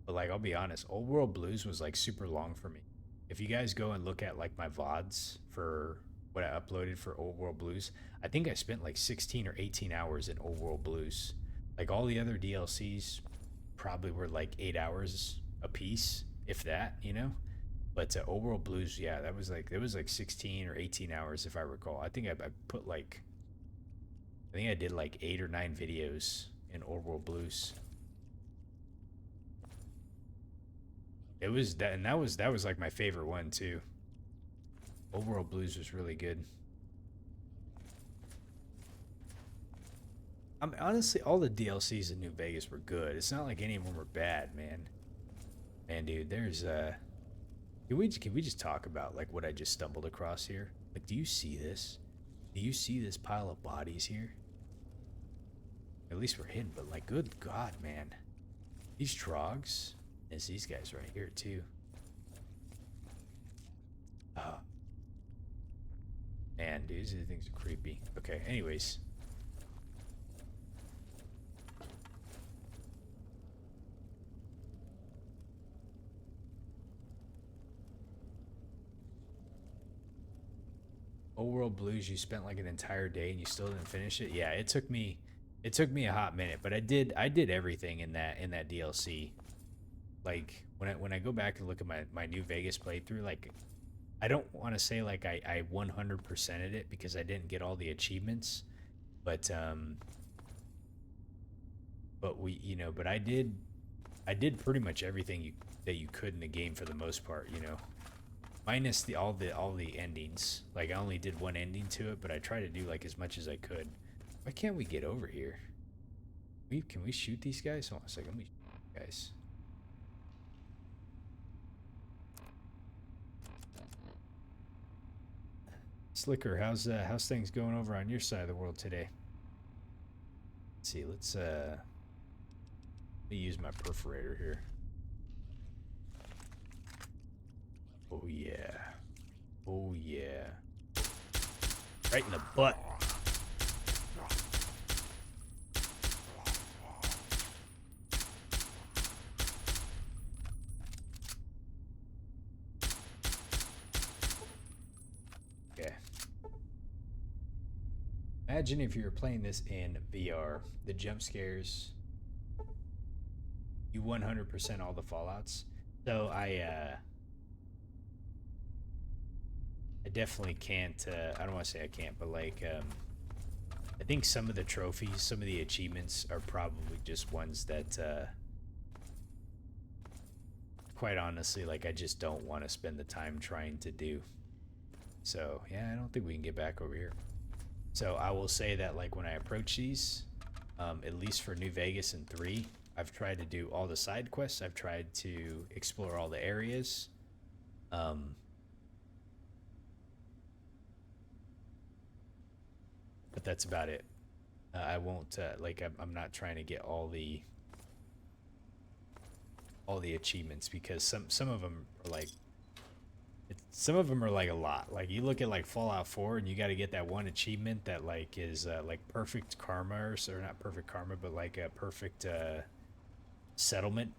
But like, I'll be honest, Old World Blues was like super long for me. If you guys go and look at like my VODs for what I uploaded for Old World Blues, I think I spent like 16 or 18 hours in Old World Blues. Like all the other DLCs probably were like 8 hours a piece, if that, you know? But Old World Blues, yeah, it was like 16 or 18 hours if I recall. I think I put like, I think I did like 8 or 9 videos in Old World Blues. It was that, and that was like my favorite one too. Overworld Blues was really good. I mean, honestly, all the DLCs in New Vegas were good. It's not like any of them were bad, man. Man, dude, there's can we just talk about like what I just stumbled across here? Like, do you see this? Do you see this pile of bodies here? At least we're hidden, but like, good God, man, these trogs. There's these guys right here too. Oh, man, dude, these things are creepy. Okay, anyways. Overworld Blues, you spent like an entire day and you still didn't finish it. Yeah, it took me a hot minute, but I did everything in that DLC. Like when I go back and look at my New Vegas playthrough, like I don't want to say like I 100%ed it because I didn't get all the achievements, but but I did pretty much everything that you could in the game for the most part, you know. Minus all the endings. Like I only did one ending to it, but I tried to do like as much as I could. Why can't we get over here? Can we shoot these guys? Hold on a second. Let me shoot these guys. Slicker, how's things going over on your side of the world today? Let's see. Let me use my perforator here. Oh yeah. Oh yeah. Right in the butt. Okay. Imagine if you were playing this in VR. The jump scares. You 100% all the fallouts. So I definitely can't, I don't want to say I can't, but like, I think some of the trophies, some of the achievements are probably just ones that, quite honestly, like I just don't want to spend the time trying to do. So yeah, I don't think we can get back over here. So I will say that like when I approach these, at least for New Vegas and 3, I've tried to do all the side quests. I've tried to explore all the areas. But that's about it. I won't like I'm not trying to get all the achievements because some of them are like a lot. Like you look at like Fallout 4 and you got to get that one achievement that like is like perfect karma or not perfect karma but like a perfect settlement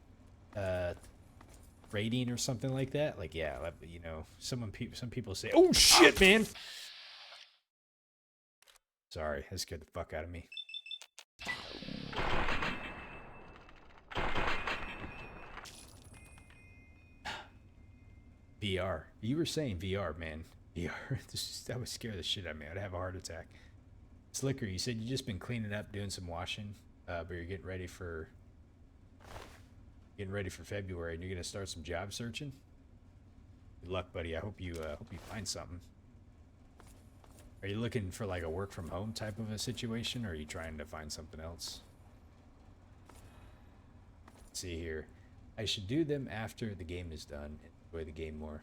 rating or something like that. Like yeah, you know, some people say, "Oh shit, man." Sorry, that scared the fuck out of me. VR. You were saying VR, man. VR. That would scare the shit out of me. I'd have a heart attack. Slicker, you said you just been cleaning up, doing some washing, but you're getting ready for February, and you're gonna start some job searching. Good luck, buddy. I hope you find something. Are you looking for like a work from home type of a situation, or are you trying to find something else? Let's see here. I should do them after the game is done. Enjoy the game more.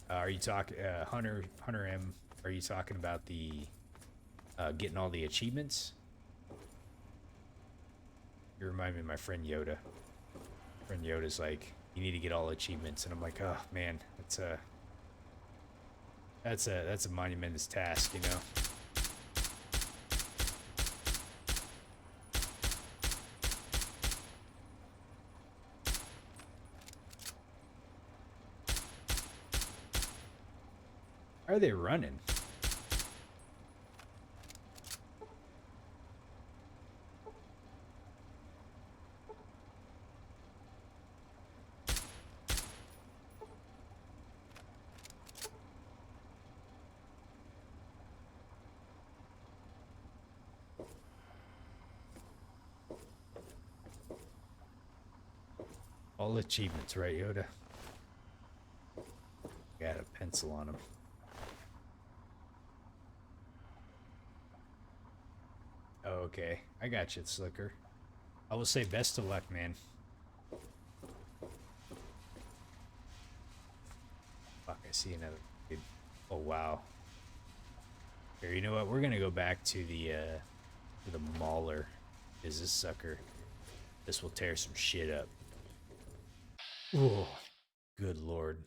Are you talking, Hunter M? Are you talking about the getting all the achievements? You remind me of my friend Yoda. Friend Yoda's like, you need to get all achievements, and I'm like, oh man, that's a monumentous task, you know. Why are they running? All achievements, right, Yoda? Got a pencil on him. Oh, okay. I got you, Slicker. I will say best of luck, man. Fuck, I see another kid. Oh, wow. Here, you know what? We're gonna go back to the mauler. Is this sucker? This will tear some shit up. Oh, good lord.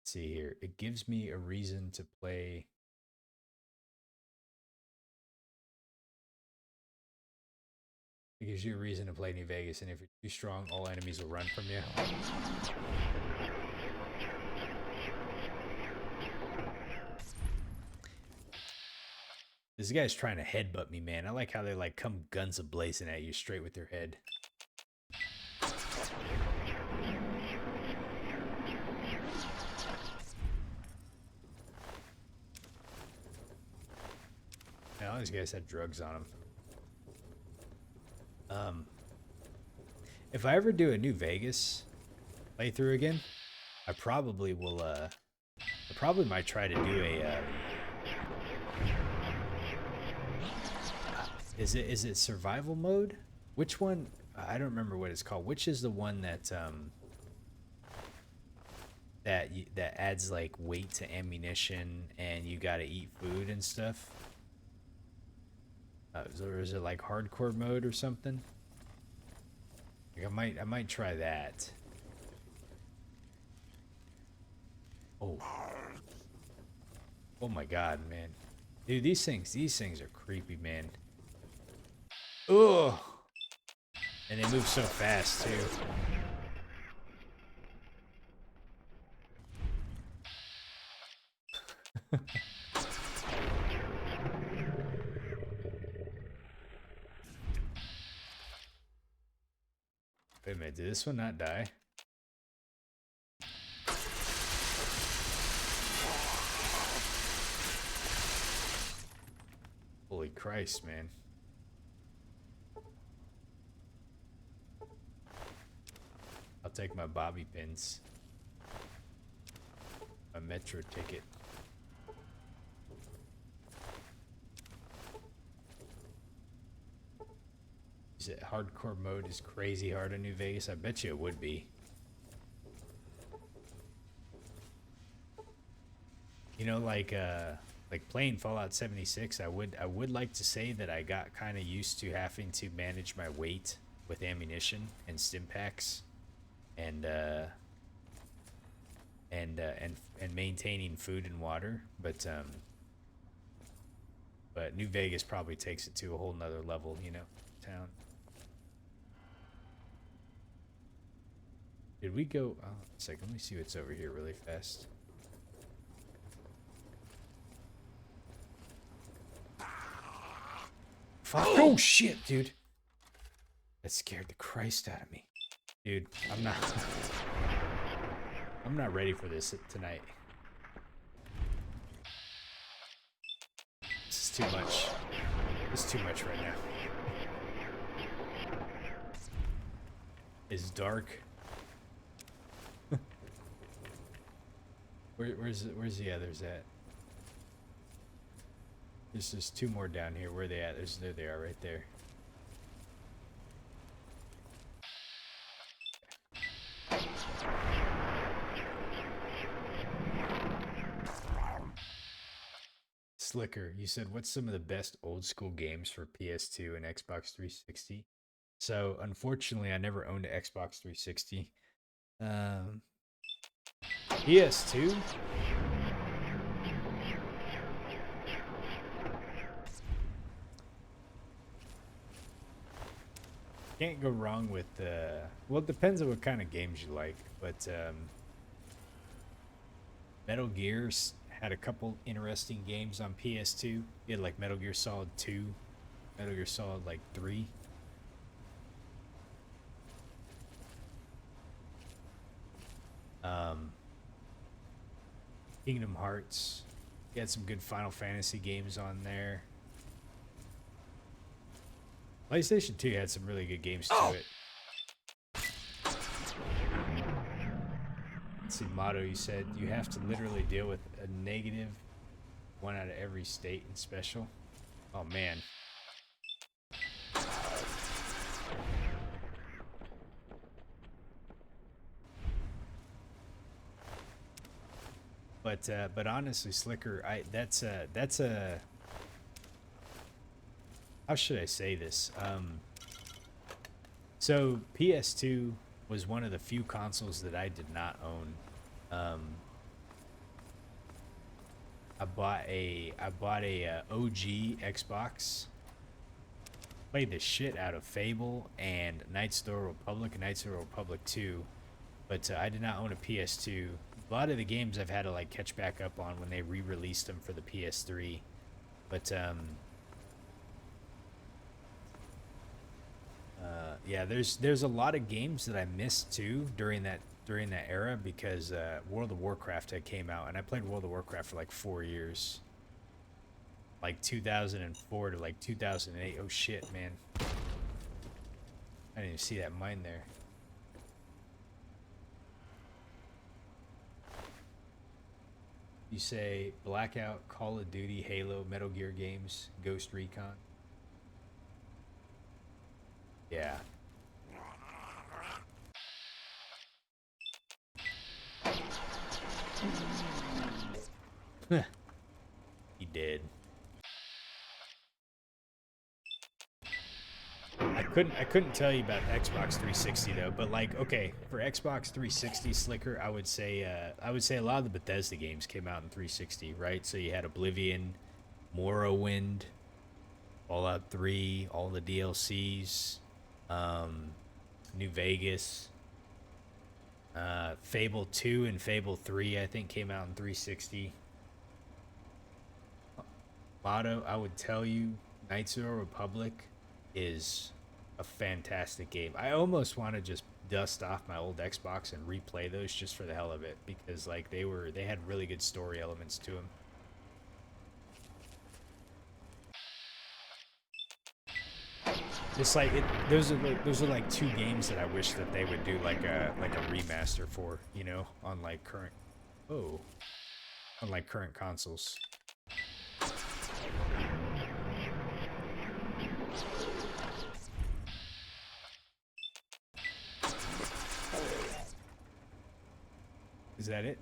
Let's see here. It gives me a reason to play. It gives you a reason to play New Vegas, and if you're too strong, all enemies will run from you. This guy's trying to headbutt me, man. I like how they like come guns a-blazing at you straight with their head. Now, all these guys had drugs on them. If I ever do a New Vegas playthrough again, I probably will, I probably might try to do a, is it survival mode? Which one? I don't remember what it's called. Which is the one that, that adds like weight to ammunition and you gotta eat food and stuff? Or is it like hardcore mode or something? Like I might try that. Oh. Oh my god, man. Dude, these things are creepy, man. Ugh. And they move so fast too. Wait a minute, did this one not die? Holy Christ, man. I'll take my bobby pins. My metro ticket. Is it hardcore mode is crazy hard in New Vegas? I bet you it would be. You know, like playing Fallout 76, I would like to say that I got kind of used to having to manage my weight with ammunition and stim packs, and maintaining food and water, but New Vegas probably takes it to a whole nother level, you know, town. Did we go? Oh, a second. Let me see what's over here really fast. Fuck. Oh shit, dude. That scared the Christ out of me. Dude, I'm not ready for this tonight. This is too much. This is too much right now. It's dark. Where's the others at? There's just two more down here. Where are they at? There they are right there. Slicker, you said, what's some of the best old school games for PS2 and Xbox 360? So, unfortunately, I never owned an Xbox 360. PS2? Can't go wrong with, well, it depends on what kind of games you like, but, Metal Gears had a couple interesting games on PS2. You had, like, Metal Gear Solid 2, Metal Gear Solid, like, 3. Kingdom Hearts. You had some good Final Fantasy games on there. PlayStation 2 had some really good games to it. Let's see, Motto, you said you have to literally deal with a negative one out of every state and special. Oh, man. But honestly, Slicker, that's a how should I say this? So PS2 was one of the few consoles that I did not own. I bought a OG Xbox. Played the shit out of Fable and Knights of the Republic and Knights of the Republic 2, but I did not own a PS2. A lot of the games I've had to like catch back up on when they re-released them for the PS3, but yeah, there's a lot of games that I missed too during that era because World of Warcraft had came out, and I played World of Warcraft for like 4 years, like 2004 to like 2008. Oh shit, man! I didn't even see that mine there. You say Blackout, Call of Duty, Halo, Metal Gear games, Ghost Recon. Yeah. He did. I couldn't tell you about Xbox 360 though, but like, okay, for Xbox 360, Slicker, I would say a lot of the Bethesda games came out in 360, right? So you had Oblivion, Morrowind, Fallout 3, all the DLCs, New Vegas, Fable 2 and Fable 3, I think came out in 360. Motto, I would tell you, Knights of the Republic is a fantastic game. I almost want to just dust off my old Xbox and replay those just for the hell of it, because like they had really good story elements to them. Just like those are like two games that I wish that they would do like a remaster for, you know, on like current on like current consoles. Is that it?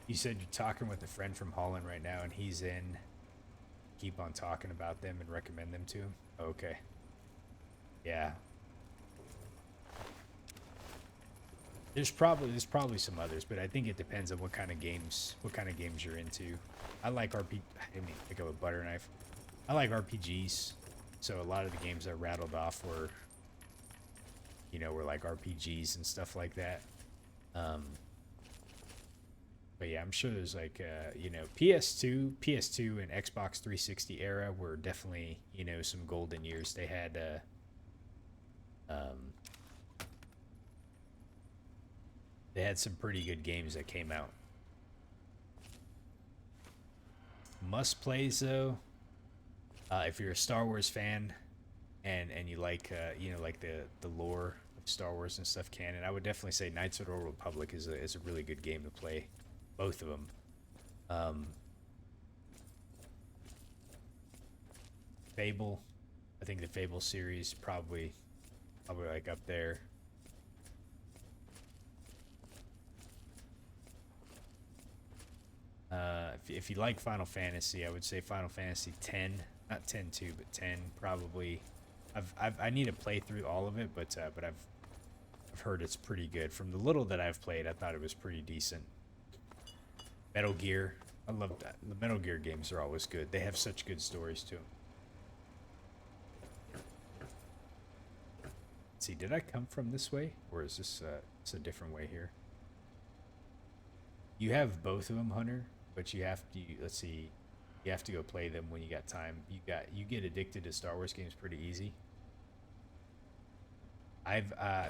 You said you're talking with a friend from Holland right now, and he's in. Keep on talking about them and recommend them to him. Okay. Yeah. There's probably some others, but I think it depends on what kind of games you're into. I like I didn't even pick up a butter knife. I like RPGs, so a lot of the games I rattled off were like RPGs and stuff like that. But yeah, I'm sure there's like PS2 and Xbox 360 era were definitely, some golden years. They had some pretty good games that came out. Must plays though, if you're a Star Wars fan and you like like the lore of Star Wars and stuff canon, I would definitely say Knights of the Old Republic is a really good game to play. Both of them. Fable, I think the Fable series probably like up there. If you like Final Fantasy, I would say Final Fantasy 10, not 10-2, but 10 probably. I need to play through all of it, but I've heard it's pretty good. From the little that I've played, I thought it was pretty decent. Metal Gear, I love that. The Metal Gear games are always good. They have such good stories to them. Let's see, did I come from this way, or is this it's a different way here? You have both of them, Hunter, but you have to. Let's see, you have to go play them when you got time. You get addicted to Star Wars games pretty easy.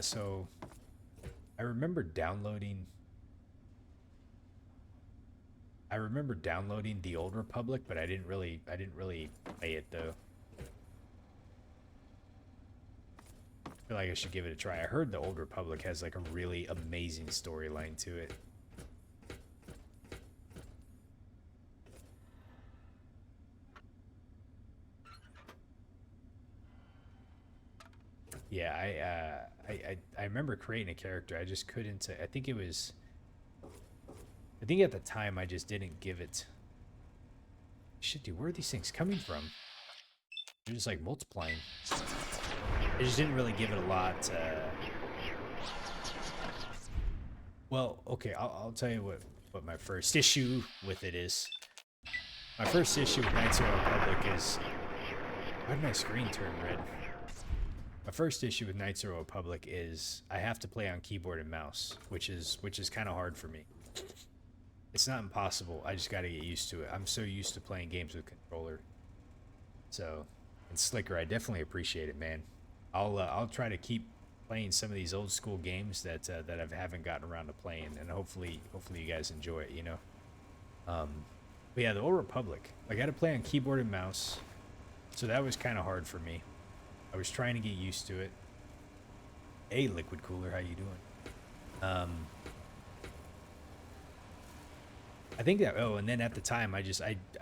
So I remember downloading I remember downloading the Old Republic, but I didn't really play it though. I feel like I should give it a try. I heard the Old Republic has like a really amazing storyline to it. Yeah, I remember creating a character. I just couldn't. I think it was. I think at the time I just didn't give it. Shit, dude, where are these things coming from? They're just like multiplying. I just didn't really give it a lot. Well, okay, I'll tell you what my first issue with it is. My first issue with Knights of the Republic is. Why did my screen turn red? My first issue with Knights of the Republic is I have to play on keyboard and mouse, which is kind of hard for me. It's not impossible. I just got to get used to it. I'm so used to playing games with controller. So, and Slicker, I definitely appreciate it, man. I'll try to keep playing some of these old school games that I haven't gotten around to playing, and hopefully you guys enjoy it. You know. But yeah, the Old Republic. I got to play on keyboard and mouse, so that was kind of hard for me. I was trying to get used to it. Hey, Liquid Cooler, how you doing? I think that. Oh, and then at the time, I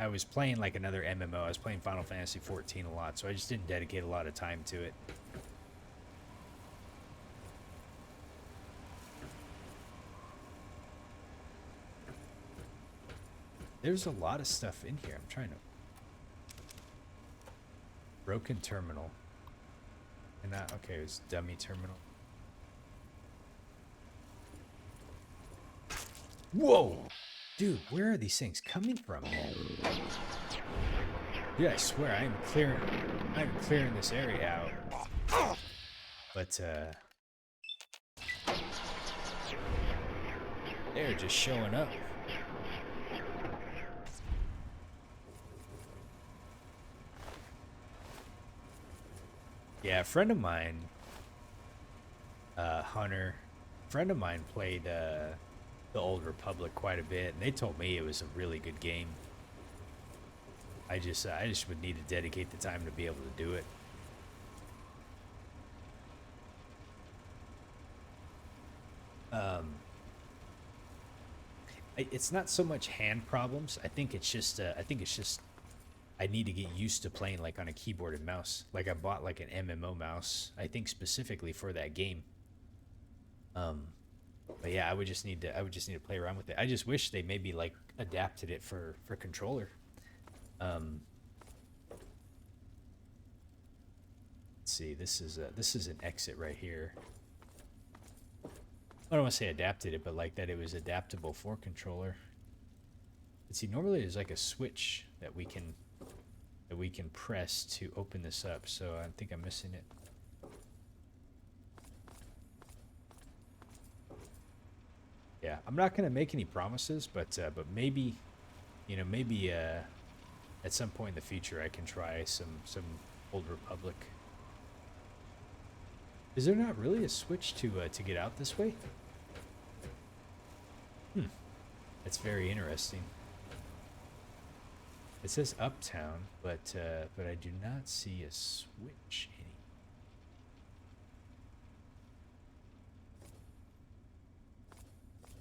was playing like another MMO. I was playing Final Fantasy 14 a lot, so I just didn't dedicate a lot of time to it. There's a lot of stuff in here. I'm trying to. Broken terminal. And that, okay, it was dummy terminal. Whoa! Dude, where are these things coming from, man? Dude, I swear, I'm clearing this area out. But, they're just showing up. Yeah, a friend of mine, Hunter, a friend of mine played the Old Republic quite a bit, and they told me it was a really good game. I just would need to dedicate the time to be able to do it. It's not so much hand problems. I think it's just I need to get used to playing like on a keyboard and mouse. Like I bought like an MMO mouse, I think specifically for that game. But yeah, I would just need to play around with it. I just wish they maybe like adapted it for controller. Let's see, this is an exit right here. I don't want to say adapted it, but like that it was adaptable for controller. Let's see, normally there's like a switch that we can press to open this up, so I think I'm missing it. Yeah, I'm not gonna make any promises, but maybe, you know, maybe at some point in the future I can try some Old Republic. Is there not really a switch to get out this way? That's very interesting. It says Uptown, but I do not see a switch any.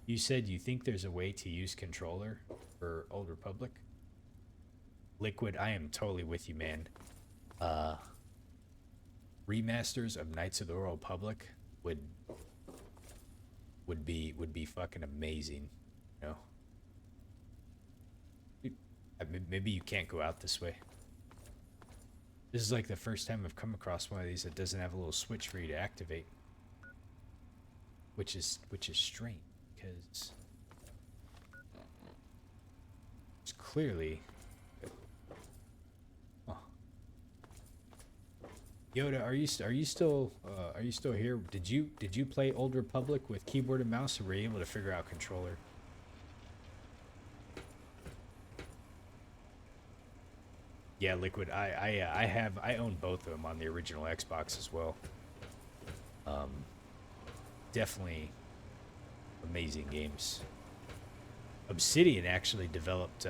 You said you think there's a way to use controller for Old Republic? Liquid, I am totally with you, man. Remasters of Knights of the Old Republic would be fucking amazing, you know. Maybe you can't go out this way. This is like the first time I've come across one of these that doesn't have a little switch for you to activate, which is strange because it's clearly. Oh. Yoda, are you still here? Did you play Old Republic with keyboard and mouse, or were you able to figure out controller? Yeah, Liquid. I own both of them on the original Xbox as well. Definitely amazing games. Obsidian actually developed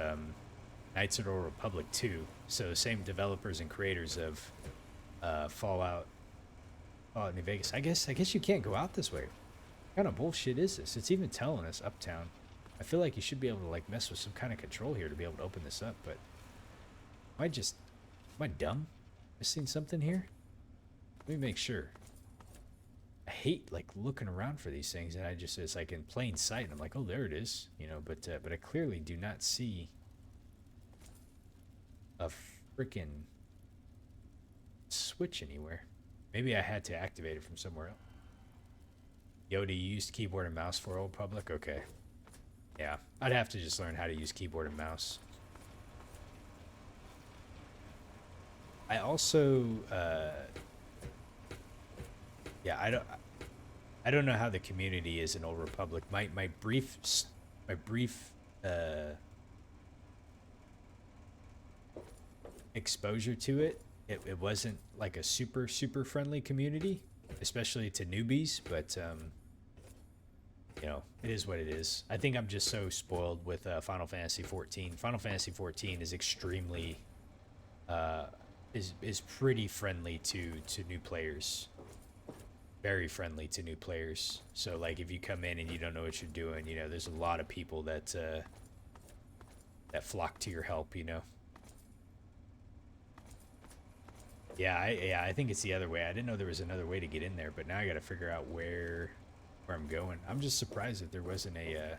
Knights of the Old Republic 2. So same developers and creators of Fallout New Vegas. I guess you can't go out this way. What kind of bullshit is this? It's even telling us Uptown. I feel like you should be able to like mess with some kind of control here to be able to open this up, but am I dumb? Missing something here? Let me make sure. I hate like looking around for these things, and it's like in plain sight, and I'm like, oh, there it is, you know. But I clearly do not see a freaking switch anywhere. Maybe I had to activate it from somewhere else. Yoda used keyboard and mouse for Old Public. Okay, yeah, I'd have to just learn how to use keyboard and mouse. I also, yeah, I don't know how the community is in Old Republic. My brief exposure to it wasn't like a super friendly community, especially to newbies. But you know, it is what it is. I think I'm just so spoiled with Final Fantasy 14. Final Fantasy 14 is extremely is pretty friendly to new players. Very friendly to new players. So like if you come in and you don't know what you're doing, you know, there's a lot of people that flock to your help, you know. Yeah, I think it's the other way. I didn't know there was another way to get in there, but now I got to figure out where I'm going. I'm just surprised that there wasn't a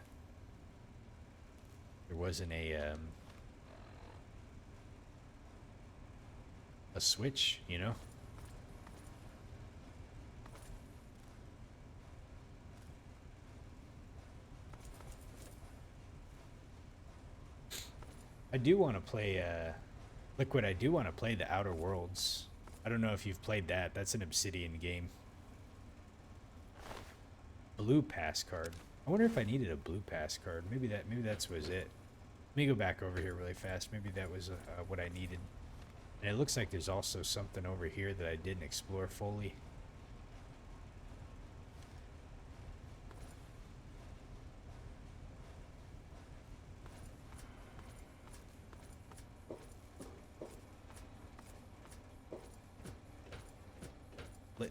switch, you know. I do want to play Liquid. I do want to play the Outer Worlds. I don't know if you've played that. That's an Obsidian game. Blue pass card. I wonder if I needed a blue pass card. Maybe that's was it. Let me go back over here really fast. Maybe that was what I needed. And it looks like there's also something over here that I didn't explore fully.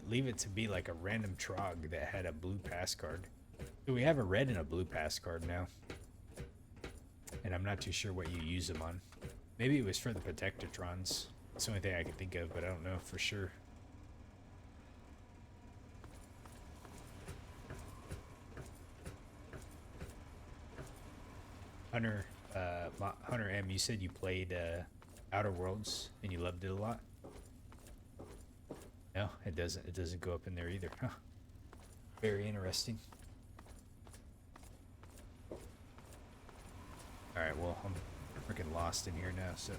Leave it to be like a random trog that had a blue pass card. So we have a red and a blue pass card now. And I'm not too sure what you use them on. Maybe it was for the Protectatrons. That's the only thing I can think of, but I don't know for sure. Hunter M, you said you played Outer Worlds and you loved it a lot. No, it doesn't. It doesn't go up in there either. Huh. Very interesting. All right. Well, I'm freaking lost in here now. So.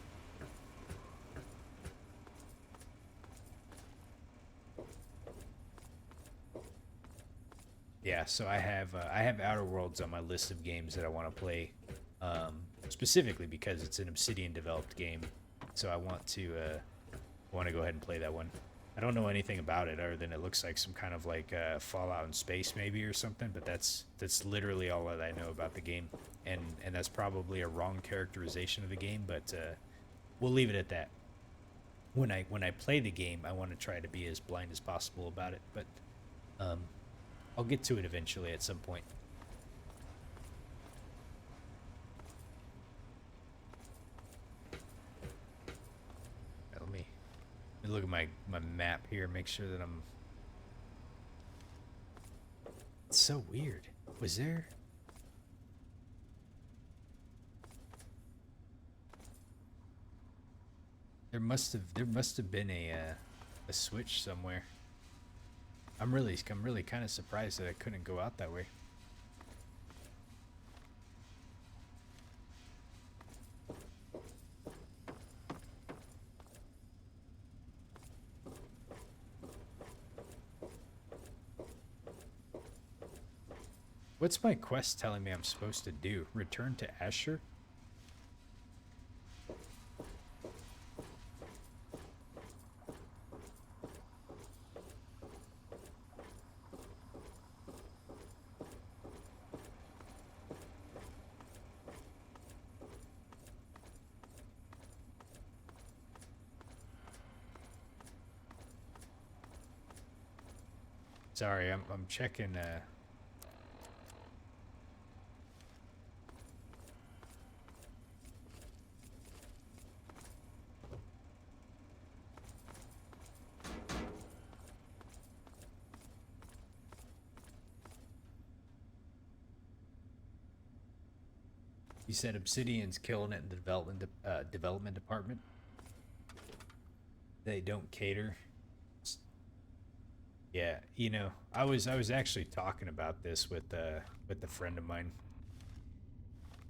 Yeah. So I have Outer Worlds on my list of games that I want to play, specifically because it's an Obsidian developed game. So I want to go ahead and play that one. I don't know anything about it other than it looks like some kind of like Fallout in space maybe or something, but that's literally all that I know about the game, and that's probably a wrong characterization of the game, but we'll leave it at that. When I play the game, I want to try to be as blind as possible about it, but I'll get to it eventually at some point. Let me look at my map here, make sure that I'm... It's so weird. Was there... There must have been a switch somewhere. I'm really kind of surprised that I couldn't go out that way. What's my quest telling me I'm supposed to do? Return to Asher? Sorry, I'm checking. You said Obsidian's killing it in the development department. They don't cater. Yeah, you know, I was actually talking about this with a friend of mine.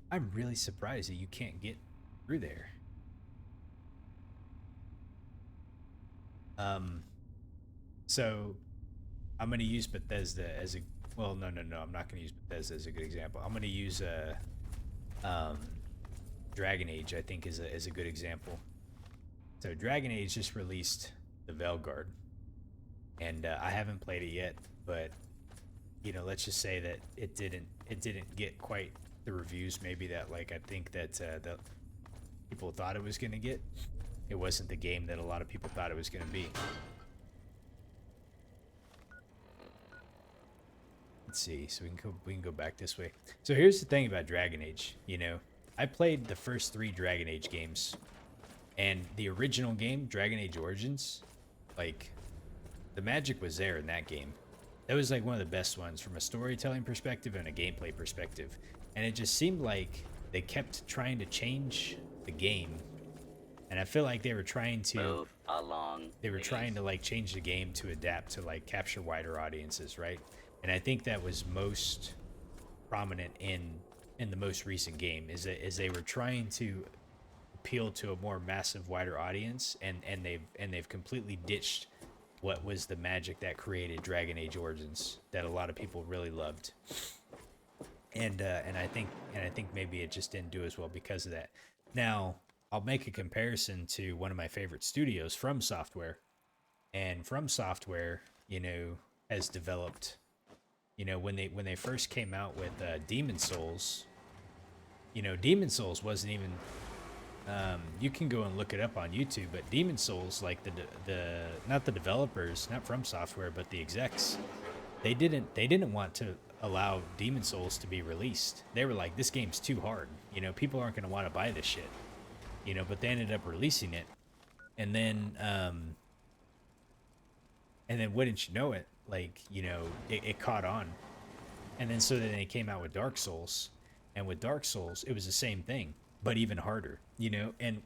I'm really surprised that you can't get through there. So I'm gonna use Bethesda as a well, no, I'm not gonna use Bethesda as a good example. I'm gonna use Dragon Age. I think is a good example. So Dragon Age just released the Veilguard, and I haven't played it yet, but you know, let's just say that it didn't get quite the reviews maybe that like I think that that people thought it was gonna get. It wasn't the game that a lot of people thought it was gonna be. Let's see. So we can go back this way. So here's the thing about Dragon Age. You know, I played the first 3 Dragon Age games, and the original game, Dragon Age Origins, like the magic was there in that game. That was like one of the best ones from a storytelling perspective and a gameplay perspective. And it just seemed like they kept trying to change the game, and I feel like they were trying to Move along. they were please. trying to like change the game to adapt to like capture wider audiences, right? And I think that was most prominent in the most recent game is they were trying to appeal to a more massive, wider audience, and they've completely ditched what was the magic that created Dragon Age Origins that a lot of people really loved. And I think maybe it just didn't do as well because of that. Now, I'll make a comparison to one of my favorite studios, From Software. And From Software, you know, has developed, you know, when they first came out with Demon Souls, you know, Demon Souls wasn't even you can go and look it up on YouTube, but Demon Souls, like the not the developers, not From Software, but the execs, they didn't want to allow Demon Souls to be released. They were like, this game's too hard, you know, people aren't going to want to buy this shit, you know. But they ended up releasing it, and then wouldn't you know it, like, you know, it caught on. And then so then they came out with Dark Souls, and with Dark Souls it was the same thing but even harder, you know. And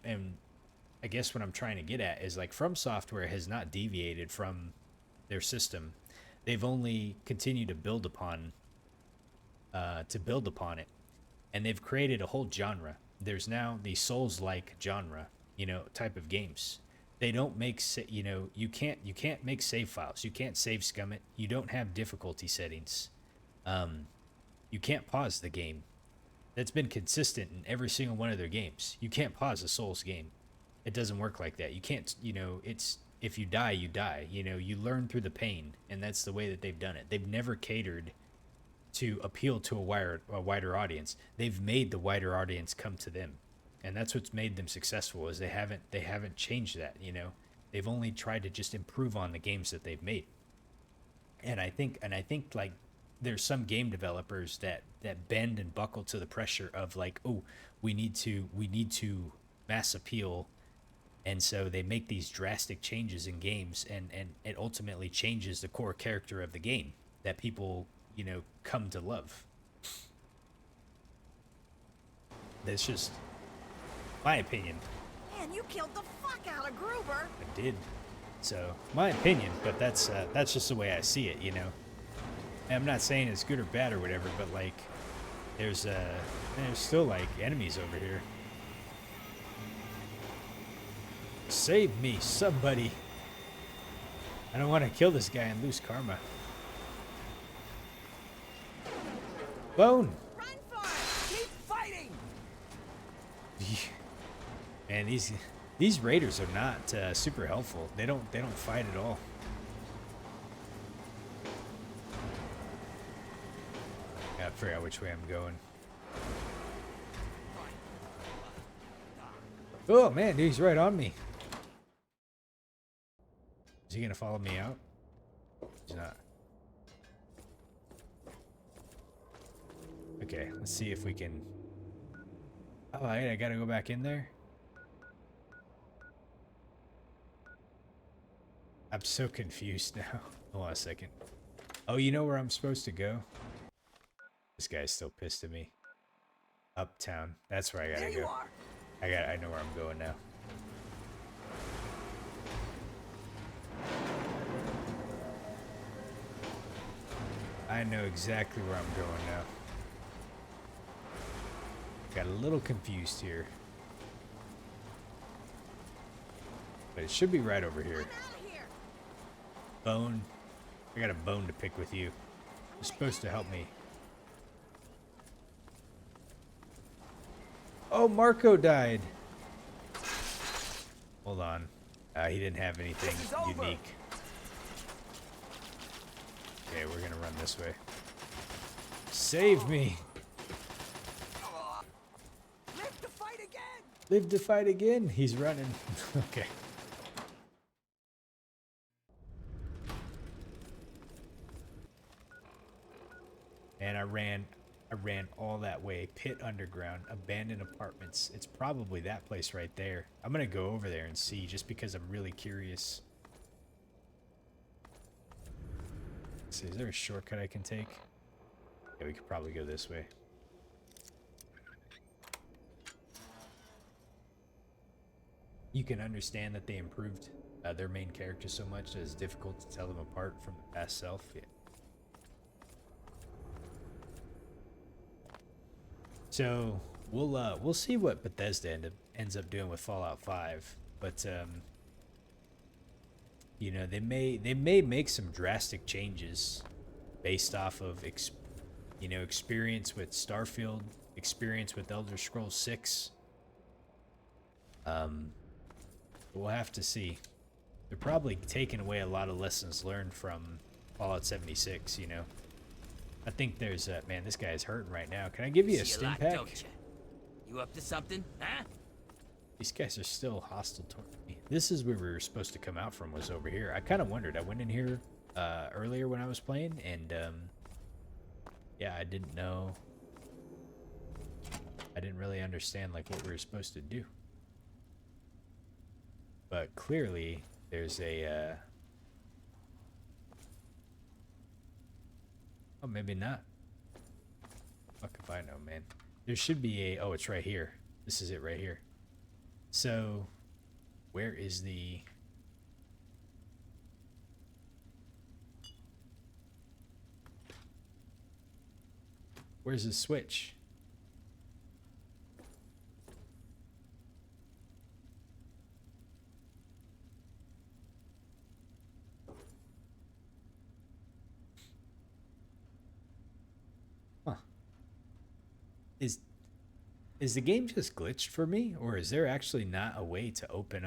I guess what I'm trying to get at is like From Software has not deviated from their system. They've only continued to build upon it, and they've created a whole genre. There's now the Souls-like genre, you know, type of games. They don't make you know, you can't make save files. You can't save scum it. You don't have difficulty settings. You can't pause the game. That's been consistent in every single one of their games. You can't pause a Souls game. It doesn't work like that. You can't, you know, it's, if you die, you die. You know, you learn through the pain, and that's the way that they've done it. They've never catered to appeal to a wider audience. They've made the wider audience come to them, and that's what's made them successful. Is they haven't changed that. You know, they've only tried to just improve on the games that they've made. And I think like there's some game developers that bend and buckle to the pressure of like, oh, we need to mass appeal. And so they make these drastic changes in games, and it ultimately changes the core character of the game that people, you know, come to love. That's just my opinion. Man, you killed the fuck out of Gruber. I did. So, my opinion, but that's just the way I see it, you know. And I'm not saying it's good or bad or whatever, but like, there's still like enemies over here. Save me, somebody. I don't want to kill this guy and lose karma. Bone. Run for it! Keep fighting! Man, these raiders are not super helpful. They don't fight at all. Gotta figure out which way I'm going. Oh man, dude, he's right on me. Is he gonna follow me out? He's not. Okay, let's see if we can... Oh, I gotta go back in there? I'm so confused now. Hold on a second. Oh, you know where I'm supposed to go? This guy's still pissed at me. Uptown. That's where I gotta go. I know where I'm going now. I know exactly where I'm going now. Got a little confused here. But it should be right over here. Bone. I got a bone to pick with you. You're supposed to help me. Oh, Marco died. Hold on. He didn't have anything unique. Okay, we're gonna run this way. Save me! Live to fight again! Live to fight again! He's running. Okay. And I ran all that way. Pitt Underground, abandoned apartments. It's probably that place right there. I'm gonna go over there and see, just because I'm really curious. Let's see, is there a shortcut I can take? Yeah, we could probably go this way. You can understand that they improved their main character so much that it's difficult to tell them apart from the past self. Yeah. So we'll see what Bethesda ends up doing with Fallout 5, but you know, they may make some drastic changes based off of experience with Starfield, experience with Elder Scrolls 6. We'll have to see. They're probably taking away a lot of lessons learned from Fallout 76, you know. I think there's man, this guy's hurting right now. Can I give you a stim pack? Don't you up to something, huh? These guys are still hostile toward me. This is where we were supposed to come out from, was over here. I kind of wondered. I went in here earlier when I was playing, and yeah, I didn't know. I didn't really understand like what we were supposed to do. But clearly, there's a oh, maybe not. Fuck if I know, man. There should be a... Oh, it's right here. This is it right here. So, where is the... Where's the switch? Is the game just glitched for me, or is there actually not a way to open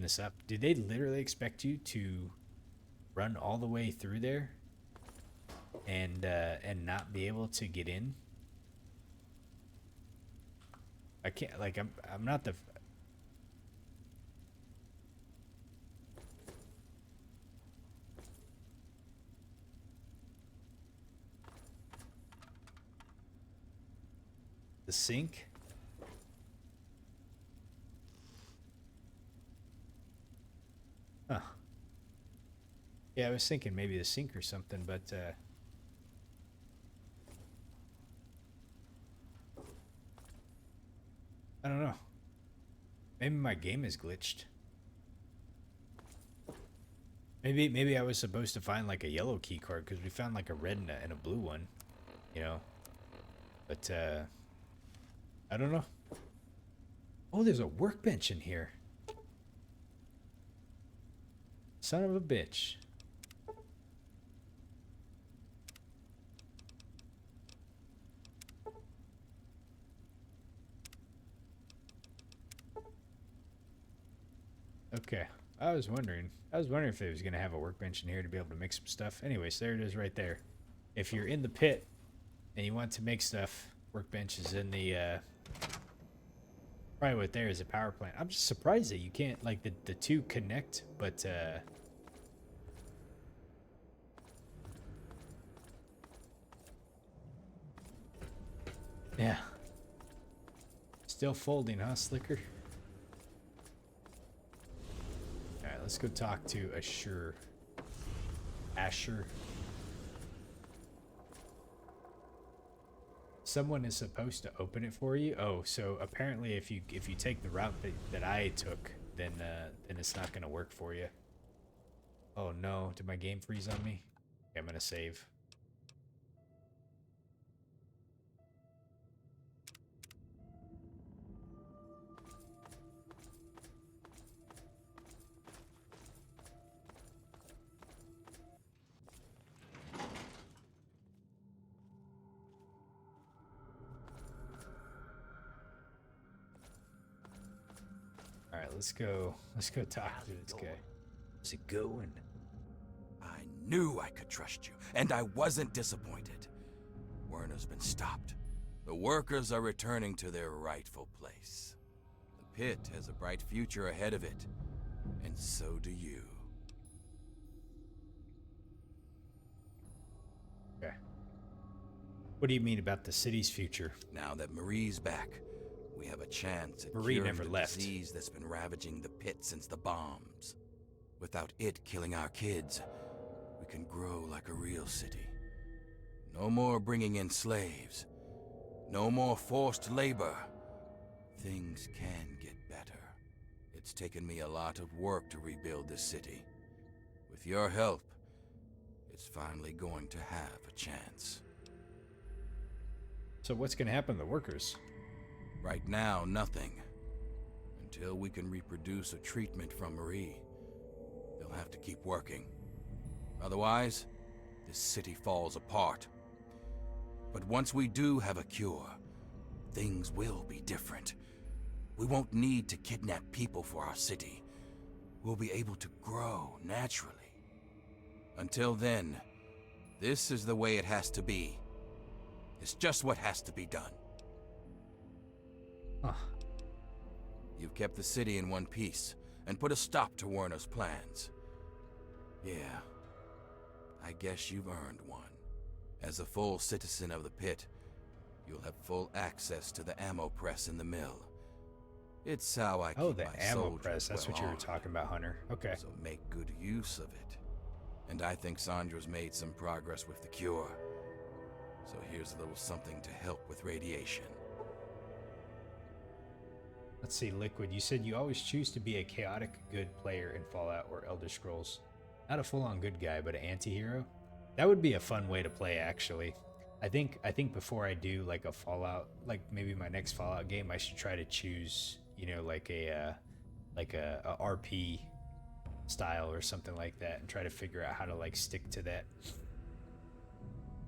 this up? Did they literally expect you to run all the way through there and not be able to get in? I can't, like, I'm not the... The sink? Huh. Yeah, I was thinking maybe the sink or something, but I don't know. Maybe my game is glitched. Maybe I was supposed to find like a yellow key card, because we found like a red and a blue one, you know. But I don't know. Oh, there's a workbench in here. Son of a bitch. Okay. I was wondering if it was going to have a workbench in here to be able to make some stuff. Anyways, there it is right there. If you're in the pit and you want to make stuff, workbench is in the probably what there is a power plant. I'm just surprised that you can't, like, the two connect, but Yeah. Still folding, huh, Slicker? Alright, let's go talk to Asher. Someone is supposed to open it for you. Oh, so apparently if you take the route that I took, then it's not gonna work for you. Oh no, did my game freeze on me? Okay, I'm gonna save. Alright, let's go talk to this guy. How's it going? I knew I could trust you, and I wasn't disappointed. Werner's been stopped. The workers are returning to their rightful place. The pit has a bright future ahead of it, and so do you. Okay. What do you mean about the city's future? Now that Marie's back, we have a chance at Marie curing never the left. disease that's been ravaging the pit since the bombs. Without it killing our kids, we can grow like a real city. No more bringing in slaves. No more forced labor. Things can get better. It's taken me a lot of work to rebuild this city. With your help, it's finally going to have a chance. So what's gonna happen to the workers? Right now, nothing. Until we can reproduce a treatment from Marie, they'll have to keep working. Otherwise, this city falls apart. But once we do have a cure, things will be different. We won't need to kidnap people for our city. We'll be able to grow naturally. Until then, this is the way it has to be. It's just what has to be done. Huh. You've kept the city in one piece and put a stop to Werner's plans. Yeah, I guess you've earned one. As a full citizen of the pit, you'll have full access to the ammo press in the mill. It's how I keep the my ammo soldiers press. That's what you were well-armed. talking about, Hunter. Okay. So make good use of it. And I think Sandra's made some progress with the cure. So here's a little something to help with radiation. Let's see, Liquid. You said you always choose to be a chaotic good player in Fallout or Elder Scrolls. Not a full-on good guy, but an anti-hero. That would be a fun way to play, actually. I think before I do like a Fallout, like maybe my next Fallout game, I should try to choose, you know, like a RP style or something like that, and try to figure out how to like stick to that.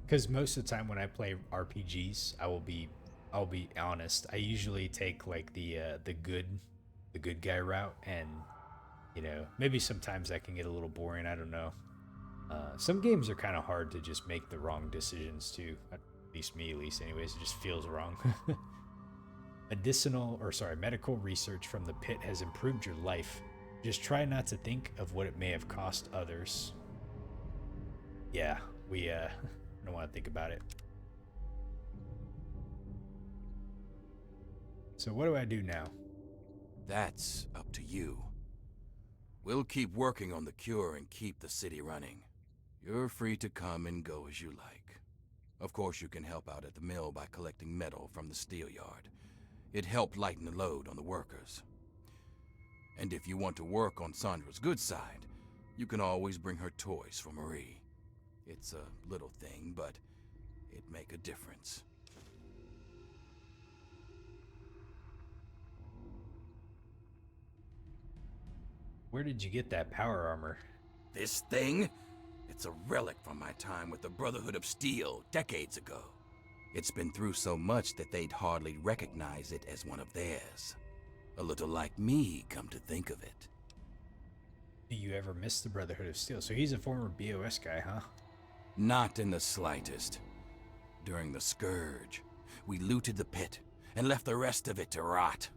Because most of the time when I play RPGs, I'll be honest, I usually take like the good guy route, and you know, maybe sometimes that can get a little boring. I don't know. Some games are kind of hard to just make the wrong decisions too. At least me, anyways. It just feels wrong. Medical research from the pit has improved your life. Just try not to think of what it may have cost others. Yeah, we don't want to think about it. So what do I do now? That's up to you. We'll keep working on the cure and keep the city running. You're free to come and go as you like. Of course, you can help out at the mill by collecting metal from the steel yard. It helped lighten the load on the workers. And if you want to work on Sandra's good side, you can always bring her toys for Marie. It's a little thing, but it'd make a difference. Where did you get that power armor? This thing? It's a relic from my time with the Brotherhood of Steel decades ago. It's been through so much that they'd hardly recognize it as one of theirs. A little like me, come to think of it. Do you ever miss the Brotherhood of Steel? So he's a former BOS guy, huh? Not in the slightest. During the Scourge, we looted the pit and left the rest of it to rot.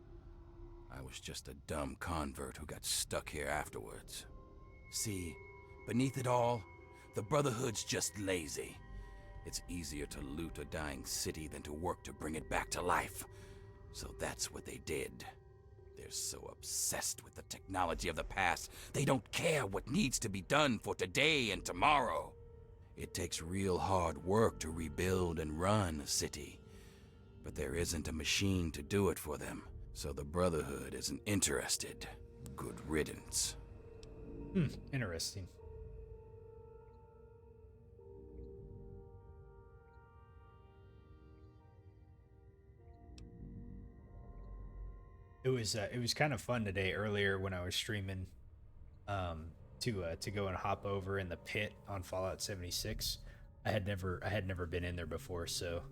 I was just a dumb convert who got stuck here afterwards. See, beneath it all, the Brotherhood's just lazy. It's easier to loot a dying city than to work to bring it back to life. So that's what they did. They're so obsessed with the technology of the past, they don't care what needs to be done for today and tomorrow. It takes real hard work to rebuild and run a city. But there isn't a machine to do it for them, so the Brotherhood isn't interested. Good riddance. Interesting. It was kind of fun today earlier when I was streaming to go and hop over in the pit on Fallout 76. I had never been in there before, so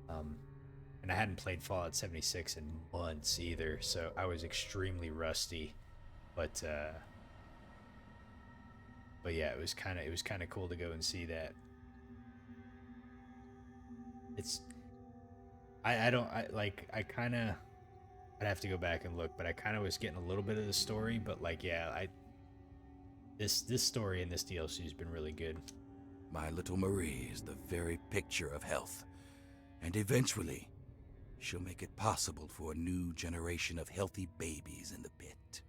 and I hadn't played Fallout 76 in months either, so I was extremely rusty. But yeah, it was kind of cool to go and see that. I'd have to go back and look, but I kind of was getting a little bit of the story, but like, yeah, this story in this DLC has been really good. My little Marie is the very picture of health, and eventually, she'll make it possible for a new generation of healthy babies in the pit.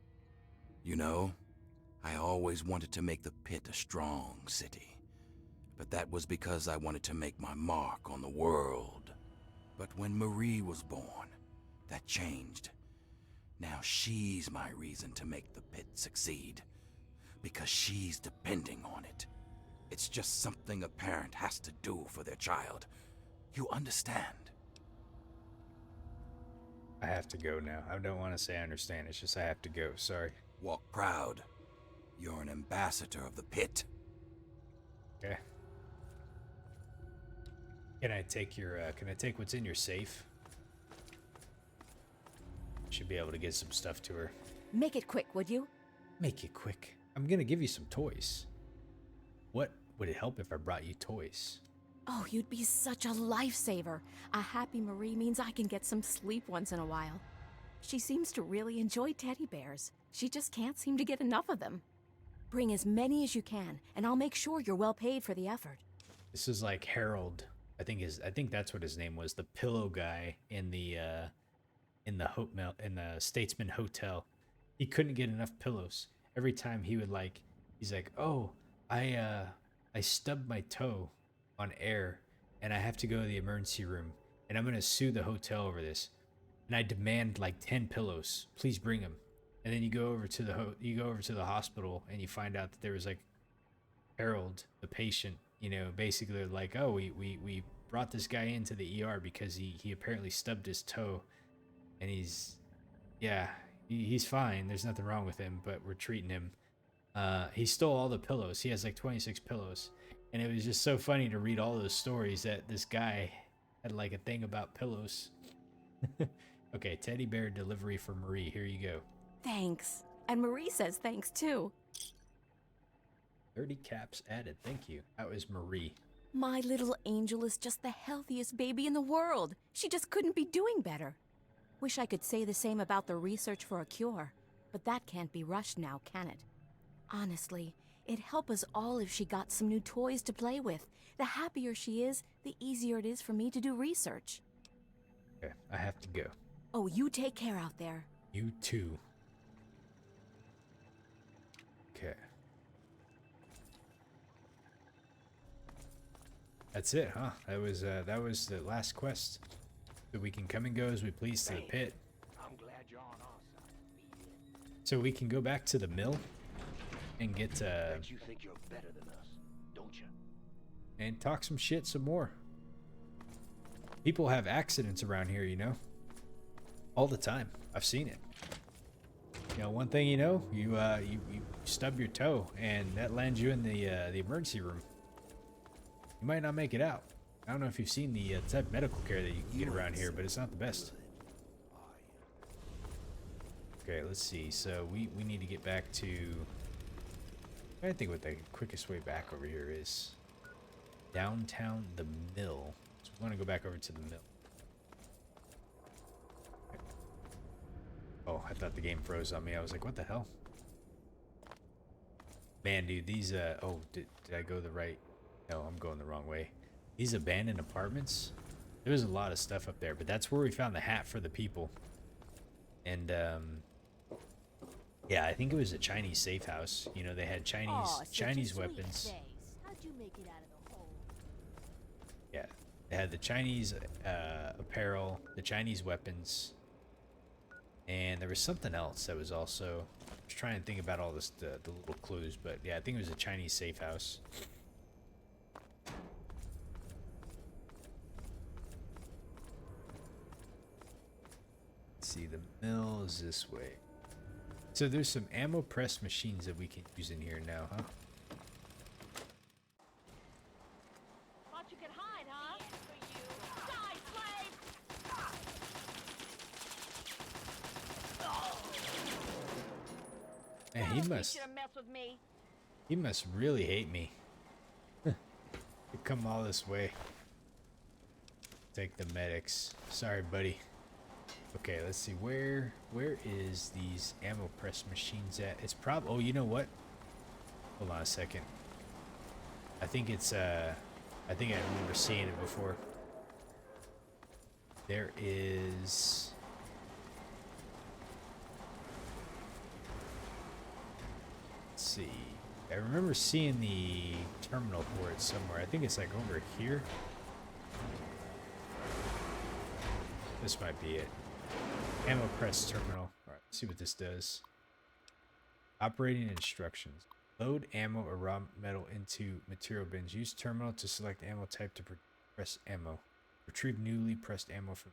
You know, I always wanted to make the pit a strong city, but that was because I wanted to make my mark on the world. But when Marie was born, that changed. Now she's my reason to make the pit succeed, because she's depending on it. It's just something a parent has to do for their child. You understand? I have to go now. I don't want to say I understand. It's just I have to go. Sorry. Walk proud. You're an ambassador of the pit. Okay. Can I take what's in your safe? Should be able to get some stuff to her. Make it quick, would you? Make it quick. I'm gonna give you some toys. What would it help if I brought you toys? Oh, you'd be such a lifesaver. A happy Marie means I can get some sleep once in a while. She seems to really enjoy teddy bears. She just can't seem to get enough of them. Bring as many as you can, and I'll make sure you're well paid for the effort. This is like Harold. I think that's what his name was. The pillow guy in the Statesman Hotel. He couldn't get enough pillows. Every time he's like, oh, I stubbed my toe on air, and I have to go to the emergency room, and I'm gonna sue the hotel over this, and I demand like 10 pillows. Please bring them. And then you go over to the hospital, and you find out that there was like Harold, the patient. You know, basically they're like, oh, we brought this guy into the ER because he apparently stubbed his toe, and he's fine. There's nothing wrong with him, but we're treating him. He stole all the pillows. He has like 26 pillows. And it was just so funny to read all those stories that this guy had like a thing about pillows. Okay, teddy bear delivery for Marie. Here you go. Thanks. And Marie says thanks too. 30 caps added. Thank you. That was Marie. My little angel is just the healthiest baby in the world. She just couldn't be doing better. Wish I could say the same about the research for a cure, but that can't be rushed now, can it? Honestly, it'd help us all if she got some new toys to play with. The happier she is, the easier it is for me to do research. Okay, I have to go. Oh, you take care out there. You too. Okay. That's it, huh? That was the last quest. So we can come and go as we please to the pit. I'm glad you're on our side. So we can go back to the mill and get Bet you think you're better than us, don't you? and talk some shit some more. People have accidents around here, you know, all the time. I've seen it. You know, one thing you know, you stub your toe, and that lands you in the emergency room. You might not make it out. I don't know if you've seen the type of medical care that you can get around here, but it's not the best. Okay, let's see. So we need to get back to... I think what the quickest way back over here is. Downtown the mill. So we want to go back over to the mill. Okay. Oh, I thought the game froze on me. I was like, what the hell? Man, dude, these... oh, did I go the right... No, I'm going the wrong way. These abandoned apartments. There was a lot of stuff up there, but that's where we found the hat for the people. And yeah, I think it was a Chinese safe house. You know, they had Chinese weapons. How'd you make it out of the hole? Yeah, they had the Chinese apparel, the Chinese weapons, and there was something else that was also. I was trying to think about all this, the little clues, but yeah, I think it was a Chinese safe house. Let's see, the mill is this way. So there's some ammo press machines that we can use in here now, huh? Thought you could hide, huh? Die, slave! Man, he must Mess with me. He must really hate me. To come all this way. Take the medics. Sorry, buddy. Okay, let's see. Where is these ammo press machines at? It's probably... Oh, you know what? Hold on a second. I think it's... I think I remember seeing it before. There is... Let's see. I remember seeing the terminal for it somewhere. I think it's like over here. This might be it. Ammo press terminal. Alright, let's see what this does. Operating instructions. Load ammo or raw metal into material bins. Use terminal to select ammo type to press ammo. Retrieve newly pressed ammo from...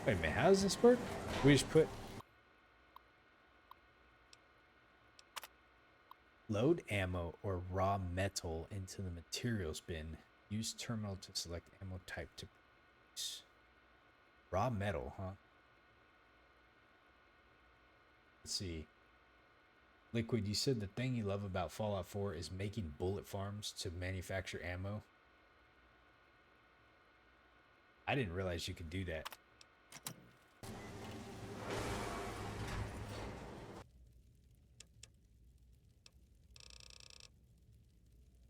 Wait a minute, how does this work? We just put... Load ammo or raw metal into the materials bin. Use terminal to select ammo type to produce. Raw metal, huh? Let's see. Liquid, you said the thing you love about Fallout 4 is making bullet farms to manufacture ammo. I didn't realize you could do that.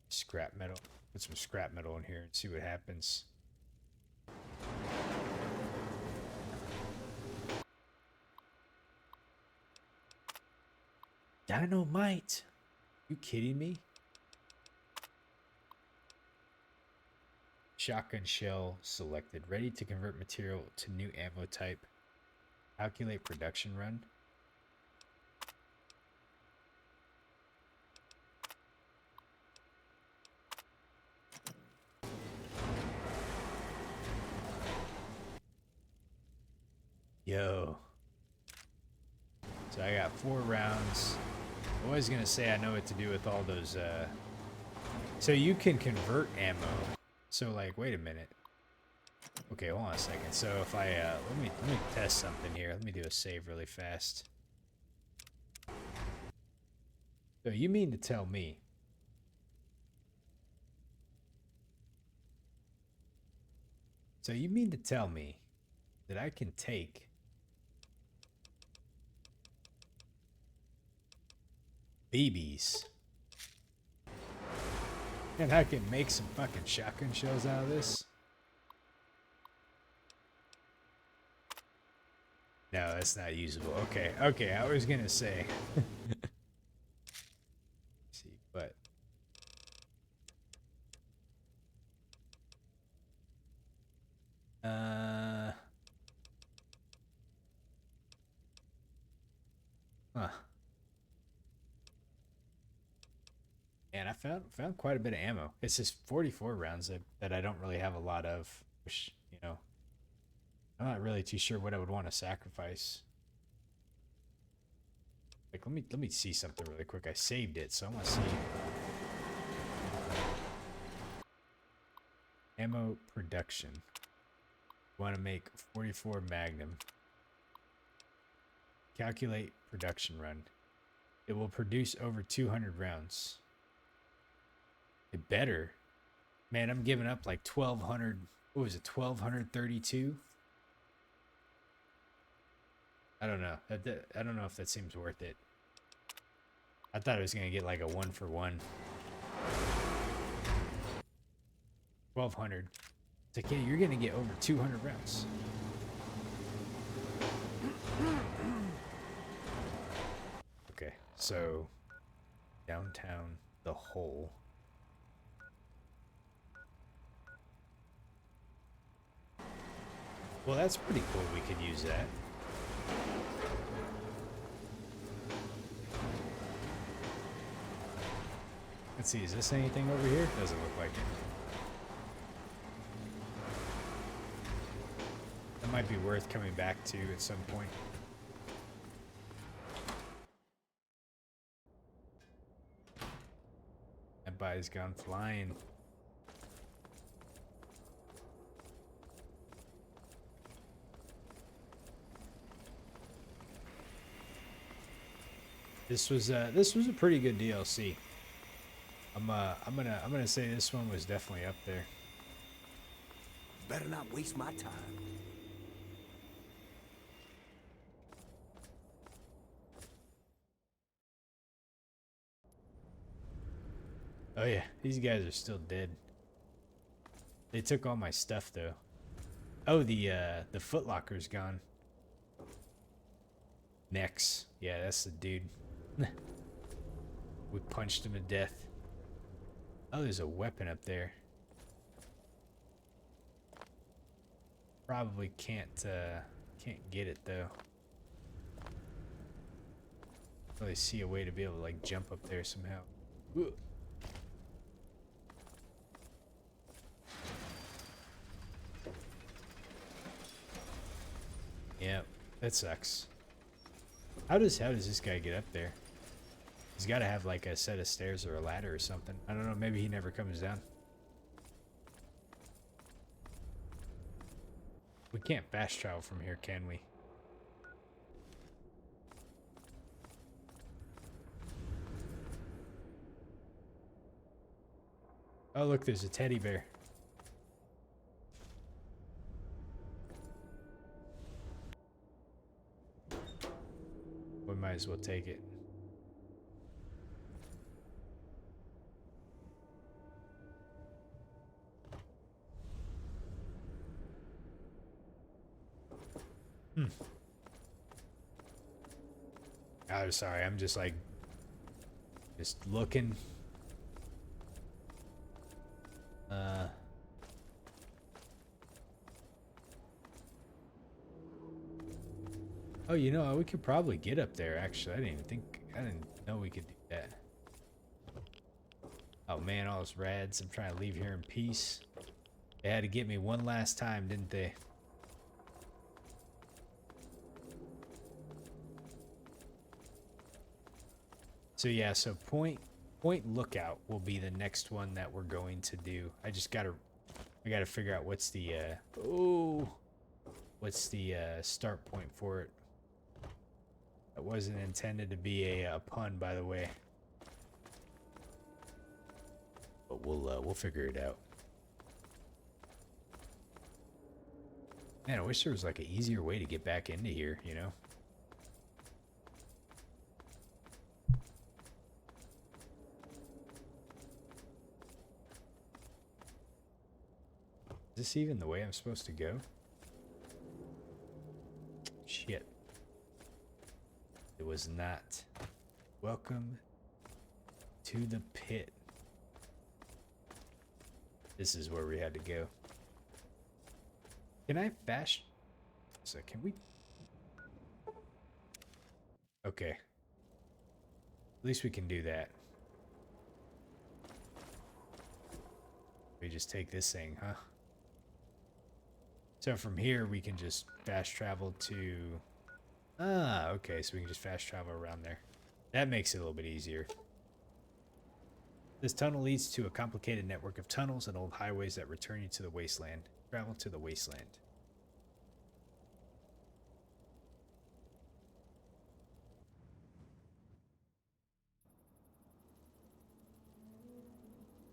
Scrap metal. Put some scrap metal in here and see what happens. Dynamite! You kidding me? Shotgun shell selected. Ready to convert material to new ammo type. Calculate production run. Yo. So I got 4 rounds. I was gonna say I know what to do with all those, So you can convert ammo. So like, wait a minute. Okay, hold on a second. So if I, let me test something here. Let me do a save really fast. So you mean to tell me that I can take BBs and I can make some fucking shotgun shells out of this? No, that's not usable. Okay, okay, I was gonna say. See, but huh. And I found quite a bit of ammo. It's just 44 rounds that I don't really have a lot of, which, you know, I'm not really too sure what I would want to sacrifice. Like, let me see something really quick. I saved it, so I want to see. Ammo production. Want to make 44 Magnum. Calculate production run. It will produce over 200 rounds. It better. Man, I'm giving up like 1,200. What was it? 1,232. I don't know. I don't know if that seems worth it. I thought I was gonna get like a 1-for-1. 1,200. It's like, yeah, you're gonna get over 200 rounds. Okay, so downtown, the hole. Well, that's pretty cool. We could use that. Let's see, is this anything over here? Doesn't look like it. That might be worth coming back to at some point. That body's gone flying. This was a pretty good DLC. I'm gonna say this one was definitely up there. Better not waste my time. Oh yeah, these guys are still dead. They took all my stuff though. Oh, the Foot Locker's gone. Nex. Yeah, that's the dude. We punched him to death. Oh, there's a weapon up there. Probably can't get it though. Really see a way to be able to like jump up there somehow. Ugh. Yeah, that sucks. How does this guy get up there? He's got to have like a set of stairs or a ladder or something. I don't know. Maybe he never comes down. We can't fast travel from here, can we? Oh, look, there's a teddy bear. We might as well take it. Oh, sorry. I'm just like, just looking. Oh, you know, we could probably get up there, actually. I didn't know we could do that. Oh man, all those rads. I'm trying to leave here in peace. They had to get me one last time, didn't they? So yeah, so Point Lookout will be the next one that we're going to do. I gotta figure out what's the start point for it. That wasn't intended to be a pun, by the way. But we'll figure it out. Man, I wish there was like an easier way to get back into here, you know? Is this even the way I'm supposed to go? Shit. It was not. Welcome to the pit. This is where we had to go. Can I bash? So can we? Okay. At least we can do that. We just take this thing, huh? So from here we can just fast travel to... Ah, okay, so we can just fast travel around there. That makes it a little bit easier. This tunnel leads to a complicated network of tunnels and old highways that return you to the wasteland. Travel to the wasteland.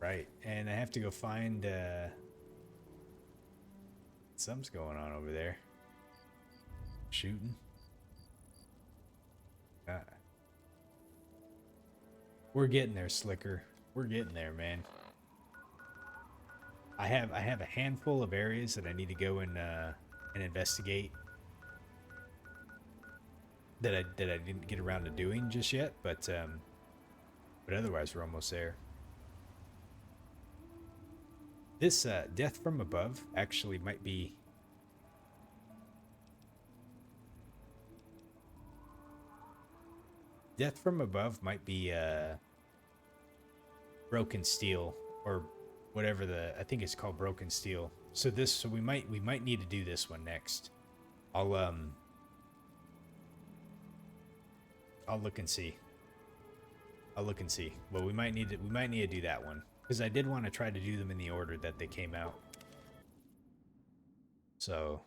Right, and I have to go find something's going on over there. Shooting. We're getting there, Slicker. We're getting there, man. I have a handful of areas that I need to go and investigate that I didn't get around to doing just yet, but otherwise we're almost there. This death from above actually might be broken steel or whatever I think it's called broken steel. So we might need to do this one next. I'll look and see. Well, we might need to do that one because I did want to try to do them in the order that they came out. So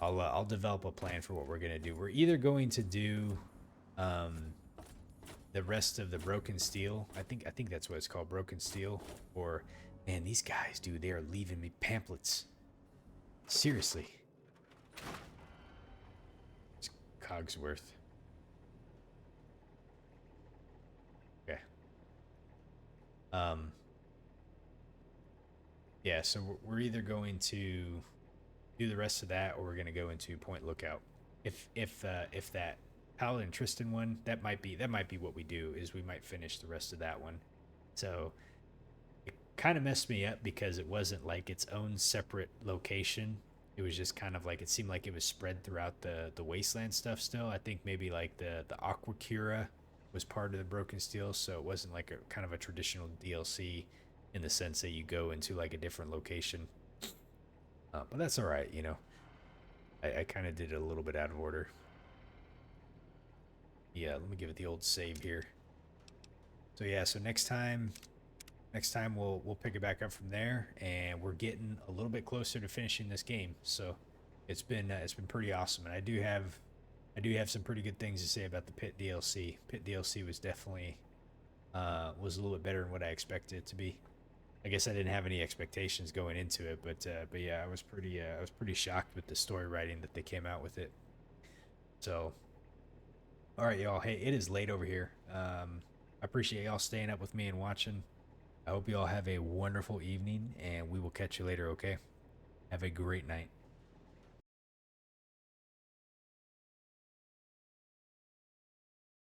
I'll develop a plan for what we're gonna do. We're either going to do the rest of the broken steel. I think that's what it's called, broken steel. Or, man, these guys, dude, they are leaving me pamphlets. Seriously. It's Cogsworth. Okay. Yeah, so we're either going to do the rest of that or we're going to go into Point Lookout. If that Paladin Tristan one, that might be what we do, is we might finish the rest of that one. So it kind of messed me up because it wasn't like its own separate location. It was just kind of like, it seemed like it was spread throughout the Wasteland stuff still. I think maybe like the Aqua Cura was part of the Broken Steel, so it wasn't like a kind of a traditional DLC in the sense that you go into like a different location. But that's all right, you know. I kind of did it a little bit out of order. Yeah, let me give it the old save here. So yeah, so next time we'll pick it back up from there, and we're getting a little bit closer to finishing this game. So it's been pretty awesome, and I do have some pretty good things to say about the Pitt DLC. Pitt DLC was definitely was a little bit better than what I expected it to be. I guess I didn't have any expectations going into it, but yeah, I was pretty shocked with the story writing that they came out with it. So, all right, y'all. Hey, it is late over here. I appreciate y'all staying up with me and watching. I hope you all have a wonderful evening, and we will catch you later. Okay, have a great night.